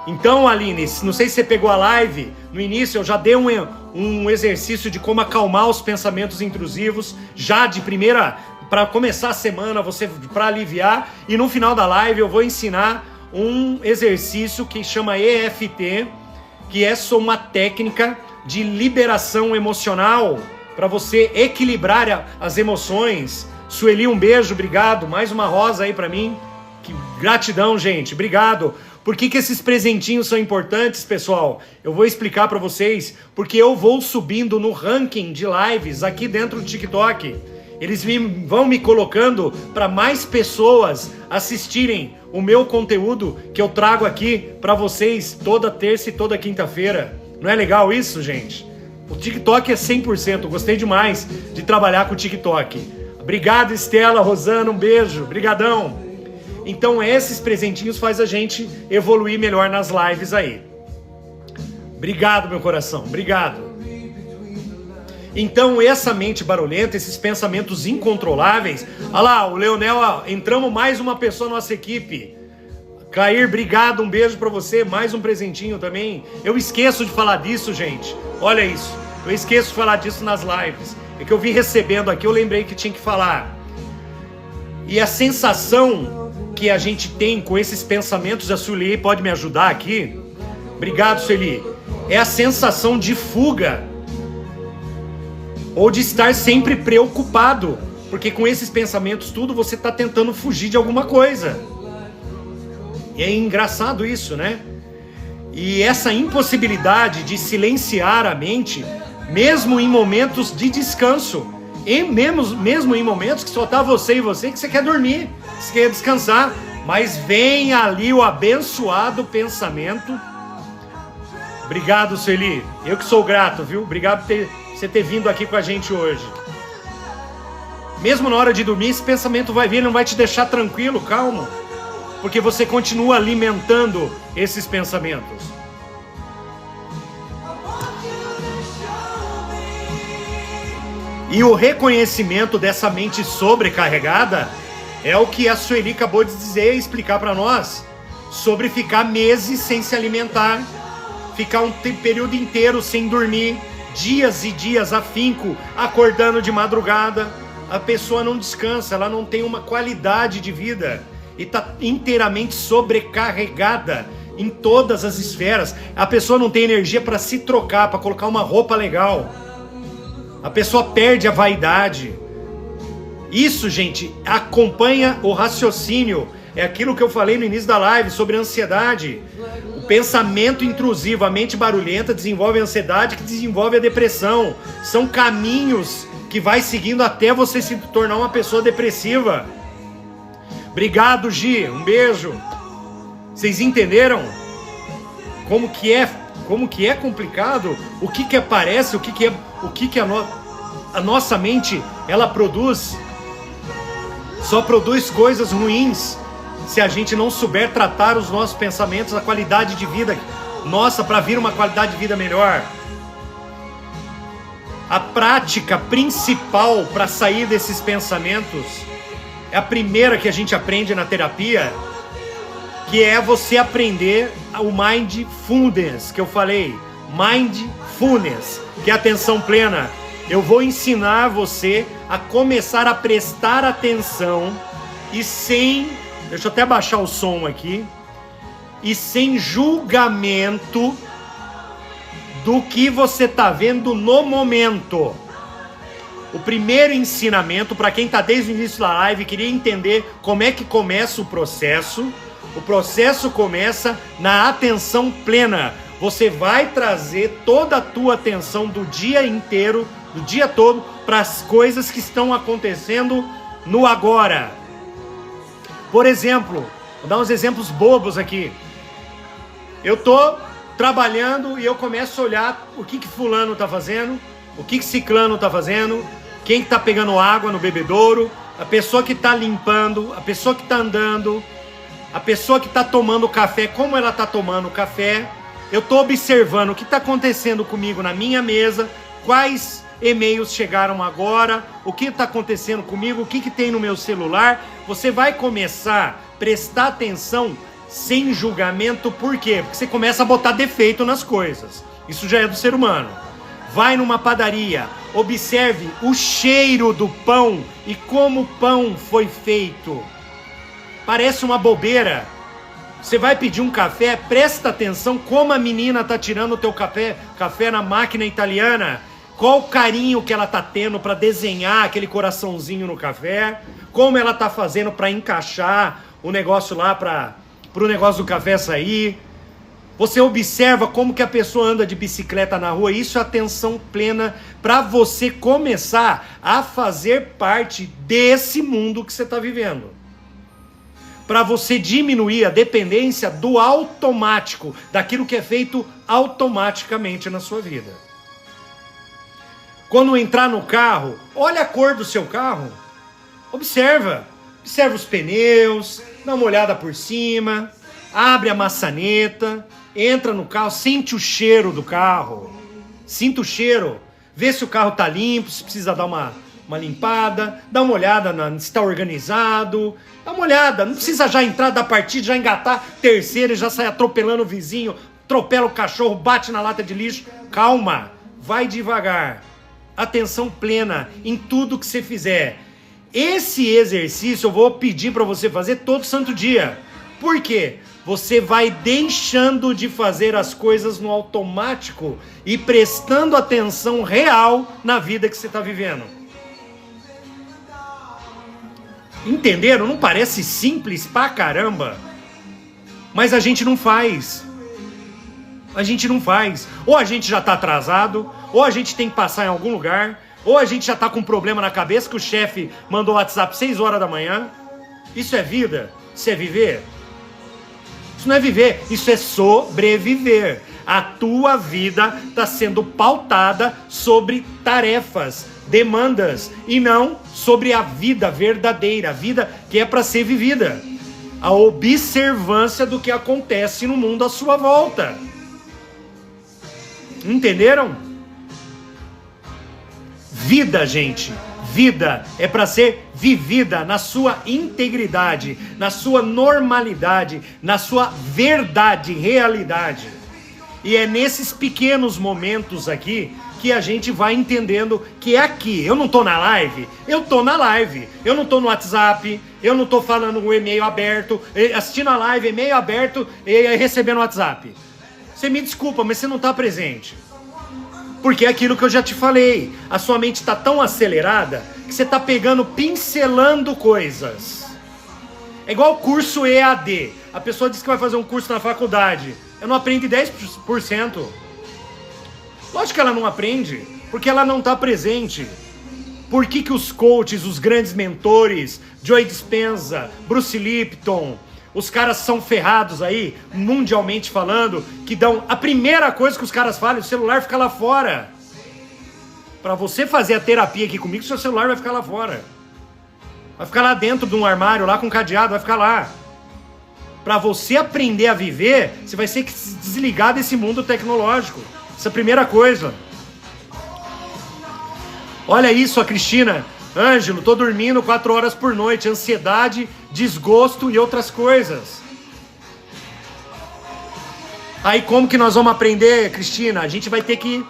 Então, Aline, não sei se você pegou a live, no início eu já dei um exercício de como acalmar os pensamentos intrusivos, já de primeira, para começar a semana, para aliviar, e no final da live eu vou ensinar um exercício que chama EFT, que é só uma técnica de liberação emocional para você equilibrar as emoções. Sueli, um beijo, obrigado. Mais uma rosa aí para mim. Que gratidão, gente, obrigado. Por que esses presentinhos são importantes, pessoal? Eu vou explicar para vocês, porque eu vou subindo no ranking de lives aqui dentro do TikTok. Eles vão me colocando para mais pessoas assistirem o meu conteúdo que eu trago aqui para vocês toda terça e toda quinta-feira. Não é legal isso, gente? O TikTok é 100%. Eu gostei demais de trabalhar com o TikTok. Obrigado, Estela, Rosana, um beijo. Brigadão. Então esses presentinhos faz a gente evoluir melhor nas lives aí. Obrigado, meu coração. Obrigado. Então essa mente barulhenta, esses pensamentos incontroláveis... Olha lá, o Leonel, ó, entramos mais uma pessoa na nossa equipe. Clair, obrigado, um beijo pra você, mais um presentinho também. Eu esqueço de falar disso, gente. Olha isso, eu esqueço de falar disso nas lives. É que eu vim recebendo aqui, eu lembrei que tinha que falar. E a sensação que a gente tem com esses pensamentos, a Sueli pode me ajudar aqui? Obrigado, Sueli. É a sensação de fuga. Ou de estar sempre preocupado, porque com esses pensamentos tudo você está tentando fugir de alguma coisa. E é engraçado isso, né? E essa impossibilidade de silenciar a mente, mesmo em momentos de descanso, e mesmo em momentos que só tá você e você, que você quer dormir, que você quer descansar, mas vem ali o abençoado pensamento. Obrigado, Sueli. Eu que sou grato, viu? Obrigado por você ter vindo aqui com a gente hoje. Mesmo na hora de dormir, esse pensamento vai vir, ele não vai te deixar tranquilo, calmo, porque você continua alimentando esses pensamentos. E o reconhecimento dessa mente sobrecarregada é o que a Sueli acabou de dizer e explicar para nós, sobre ficar meses sem se alimentar, ficar um período inteiro sem dormir, dias e dias afinco, acordando de madrugada. A pessoa não descansa, ela não tem uma qualidade de vida e está inteiramente sobrecarregada em todas as esferas. A pessoa não tem energia para se trocar, para colocar uma roupa legal. A pessoa perde a vaidade. Isso, gente, acompanha o raciocínio. É aquilo que eu falei no início da live sobre ansiedade. O pensamento intrusivo, a mente barulhenta desenvolve a ansiedade, que desenvolve a depressão. São caminhos que vai seguindo até você se tornar uma pessoa depressiva. Obrigado, Gi. Um beijo. Vocês entenderam? como que é complicado, o que aparece, o que a nossa mente ela produz, só produz coisas ruins se a gente não souber tratar os nossos pensamentos, a qualidade de vida nossa para vir uma qualidade de vida melhor. A prática principal para sair desses pensamentos é a primeira que a gente aprende na terapia, que é você aprender o mindfulness, que eu falei, mindfulness, que é atenção plena. Eu vou ensinar você a começar a prestar atenção e deixa eu até baixar o som aqui, e sem julgamento do que você está vendo no momento. O primeiro ensinamento, para quem está desde o início da live, queria entender como é que começa o processo. O processo começa na atenção plena. Você vai trazer toda a tua atenção do dia inteiro, do dia todo, para as coisas que estão acontecendo no agora. Por exemplo, vou dar uns exemplos bobos aqui. Eu tô trabalhando e eu começo a olhar o que fulano tá fazendo, o que ciclano tá fazendo, quem que tá pegando água no bebedouro, a pessoa que tá limpando, a pessoa que tá andando, a pessoa que tá tomando café, como ela tá tomando o café. Eu tô observando o que tá acontecendo comigo na minha mesa, quais e-mails chegaram agora, o que tá acontecendo comigo, o que tem no meu celular. Você vai começar a prestar atenção sem julgamento. Por quê? Porque você começa a botar defeito nas coisas. Isso já é do ser humano. Vai numa padaria, observe o cheiro do pão e como o pão foi feito. Parece uma bobeira. Você vai pedir um café, presta atenção como a menina tá tirando o teu café na máquina italiana. Qual o carinho que ela tá tendo para desenhar aquele coraçãozinho no café. Como ela tá fazendo para encaixar o negócio lá para o negócio do café sair. Você observa como que a pessoa anda de bicicleta na rua. Isso é atenção plena para você começar a fazer parte desse mundo que você está vivendo. Para você diminuir a dependência do automático, daquilo que é feito automaticamente na sua vida. Quando entrar no carro, olha a cor do seu carro. Observa os pneus, dá uma olhada por cima, abre a maçaneta, entra no carro, sente o cheiro do carro, sinta o cheiro, vê se o carro tá limpo, se precisa dar uma limpada, dá uma olhada se está organizado, dá uma olhada, não precisa já entrar da partida, já engatar terceira e já sair atropelando o vizinho, atropela o cachorro, bate na lata de lixo. Calma, vai devagar, atenção plena em tudo que você fizer. Esse exercício eu vou pedir para você fazer todo santo dia. Por quê? Você vai deixando de fazer as coisas no automático e prestando atenção real na vida que você está vivendo. Entenderam? Não parece simples pra caramba? Mas a gente não faz. A gente não faz. Ou a gente já tá atrasado, ou a gente tem que passar em algum lugar, ou a gente já tá com um problema na cabeça que o chefe mandou o WhatsApp 6 horas da manhã. Isso é vida? Isso é viver? Isso não é viver, isso é sobreviver. A tua vida está sendo pautada sobre tarefas, demandas, e não sobre a vida verdadeira, a vida que é para ser vivida. A observância do que acontece no mundo à sua volta. Entenderam? Vida, gente. Vida é para ser vivida na sua integridade, na sua normalidade, na sua verdade, realidade. E é nesses pequenos momentos aqui que a gente vai entendendo que é aqui. Eu não tô na live, eu tô na live. Eu não tô no WhatsApp, eu não tô falando um e-mail aberto, assistindo a live, e-mail aberto e recebendo o WhatsApp. Você me desculpa, mas você não tá presente. Porque é aquilo que eu já te falei. A sua mente está tão acelerada que você está pegando, pincelando coisas. É igual o curso EAD. A pessoa diz que vai fazer um curso na faculdade. Eu não aprende 10%. Lógico que ela não aprende, porque ela não está presente. Por que os coaches, os grandes mentores, Joe Dispenza, Bruce Lipton, os caras são ferrados aí, mundialmente falando, que dão... A primeira coisa que os caras falam, o celular fica lá fora. Para você fazer a terapia aqui comigo, seu celular vai ficar lá fora. Vai ficar lá dentro de um armário, lá com cadeado, vai ficar lá. Para você aprender a viver, você vai ter que se desligar desse mundo tecnológico. Essa é a primeira coisa. Olha isso, a Cristina. Ângelo, tô dormindo 4 horas por noite, ansiedade, desgosto e outras coisas. Aí como que nós vamos aprender, Cristina? A gente vai ter que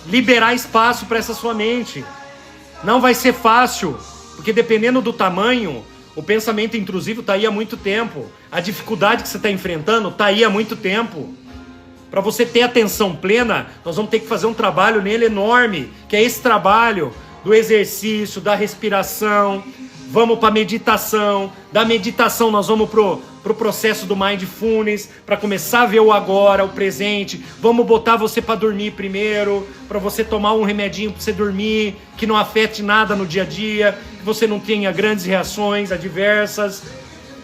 liberar espaço para essa sua mente. Não vai ser fácil, porque dependendo do tamanho, o pensamento intrusivo tá aí há muito tempo. A dificuldade que você está enfrentando tá aí há muito tempo. Para você ter atenção plena, nós vamos ter que fazer um trabalho nele enorme, que é esse trabalho do exercício, da respiração, vamos para a meditação, da meditação nós vamos pro processo do Mindfulness, para começar a ver o agora, o presente, vamos botar você para dormir primeiro, para você tomar um remedinho para você dormir, que não afete nada no dia a dia, que você não tenha grandes reações adversas,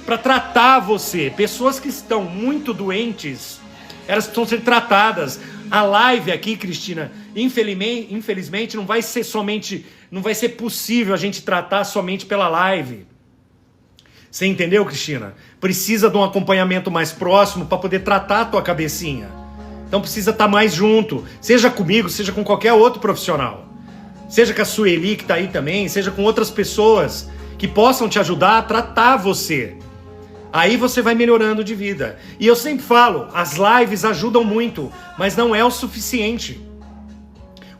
para tratar você. Pessoas que estão muito doentes, elas precisam ser tratadas. A live aqui, Cristina, infelizmente não vai ser possível a gente tratar somente pela live. Você entendeu, Cristina? Precisa de um acompanhamento mais próximo para poder tratar a tua cabecinha. Então precisa estar mais junto, seja comigo, seja com qualquer outro profissional. Seja com a Sueli, que está aí também, seja com outras pessoas que possam te ajudar a tratar você. Aí você vai melhorando de vida. E eu sempre falo, as lives ajudam muito, mas não é o suficiente.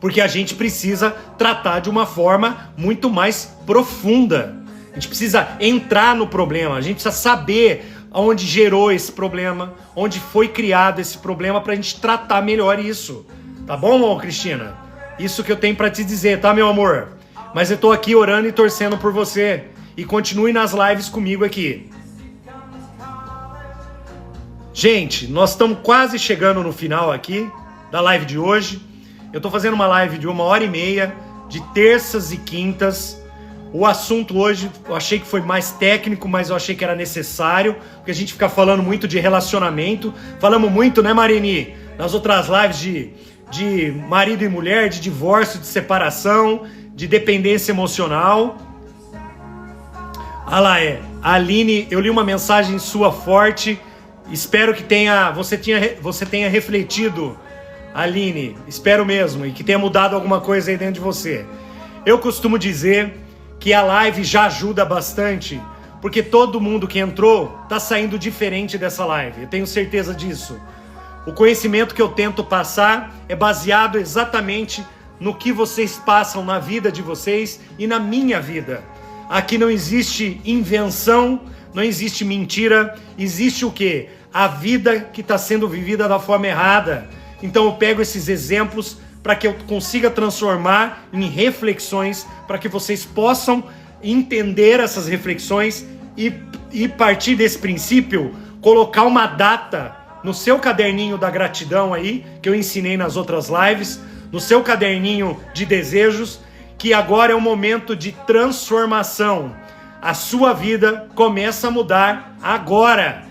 Porque a gente precisa tratar de uma forma muito mais profunda. A gente precisa entrar no problema, a gente precisa saber onde gerou esse problema, onde foi criado esse problema, para a gente tratar melhor isso. Tá bom, Cristina? Isso que eu tenho para te dizer, tá, meu amor? Mas eu tô aqui orando e torcendo por você. E continue nas lives comigo aqui. Gente, nós estamos quase chegando no final aqui da live de hoje. Eu estou fazendo uma live de 1h30, de terças e quintas. O assunto hoje, eu achei que foi mais técnico, mas eu achei que era necessário, porque a gente fica falando muito de relacionamento. Falamos muito, né, Marini? Nas outras lives de marido e mulher, de divórcio, de separação, de dependência emocional. Ah lá, Aline, eu li uma mensagem sua forte. Espero que você tenha refletido, Aline, espero mesmo, e que tenha mudado alguma coisa aí dentro de você. Eu costumo dizer que a live já ajuda bastante, porque todo mundo que entrou está saindo diferente dessa live, eu tenho certeza disso. O conhecimento que eu tento passar é baseado exatamente no que vocês passam na vida de vocês e na minha vida. Aqui não existe invenção, não existe mentira, existe o quê? A vida que está sendo vivida da forma errada. Então eu pego esses exemplos para que eu consiga transformar em reflexões, para que vocês possam entender essas reflexões e partir desse princípio, colocar uma data no seu caderninho da gratidão aí, que eu ensinei nas outras lives, no seu caderninho de desejos, que agora é o momento de transformação. A sua vida começa a mudar agora.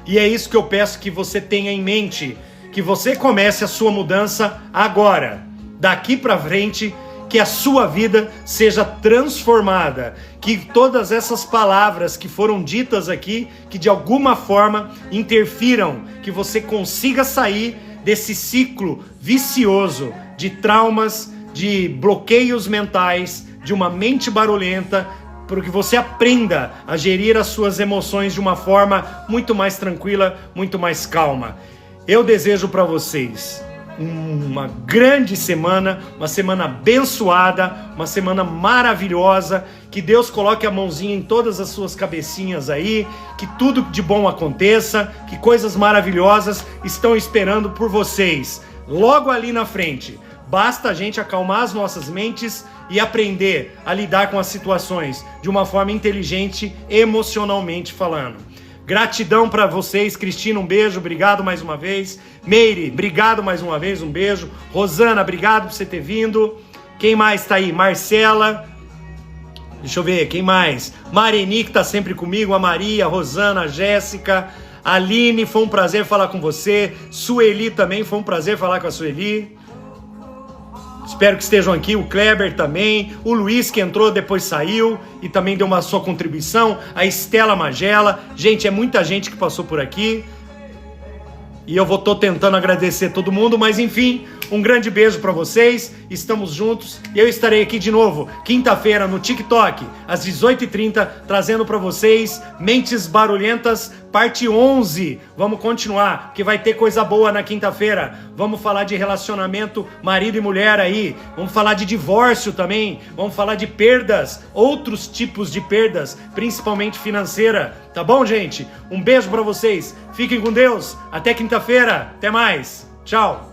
E é isso que eu peço que você tenha em mente, que você comece a sua mudança agora. Daqui para frente, que a sua vida seja transformada, que todas essas palavras que foram ditas aqui, que de alguma forma interfiram, que você consiga sair desse ciclo vicioso de traumas, de bloqueios mentais, de uma mente barulhenta, para que você aprenda a gerir as suas emoções de uma forma muito mais tranquila, muito mais calma. Eu desejo para vocês uma grande semana, uma semana abençoada, uma semana maravilhosa, que Deus coloque a mãozinha em todas as suas cabecinhas aí, que tudo de bom aconteça, que coisas maravilhosas estão esperando por vocês, logo ali na frente. Basta a gente acalmar as nossas mentes e aprender a lidar com as situações de uma forma inteligente, emocionalmente falando. Gratidão para vocês, Cristina, um beijo, obrigado mais uma vez. Meire, obrigado mais uma vez, um beijo. Rosana, obrigado por você ter vindo. Quem mais está aí? Marcela, Deixa eu ver, quem mais? Mareni, que tá sempre comigo, a Maria, a Rosana, a Jéssica, a Aline, foi um prazer falar com você. Sueli também, foi um prazer falar com a Sueli. Espero que estejam aqui, o Kleber também, o Luiz que entrou, depois saiu e também deu uma sua contribuição, a Estela Magela. Gente, é muita gente que passou por aqui. E eu tô tentando agradecer todo mundo, mas enfim, um grande beijo pra vocês, estamos juntos e eu estarei aqui de novo, quinta-feira no TikTok, às 18h30, trazendo pra vocês Mentes Barulhentas, parte 11. Vamos continuar, porque vai ter coisa boa na quinta-feira. Vamos falar de relacionamento marido e mulher aí, vamos falar de divórcio também, vamos falar de perdas, outros tipos de perdas, principalmente financeira. Tá bom, gente? Um beijo pra vocês, fiquem com Deus, até quinta-feira, até mais, tchau!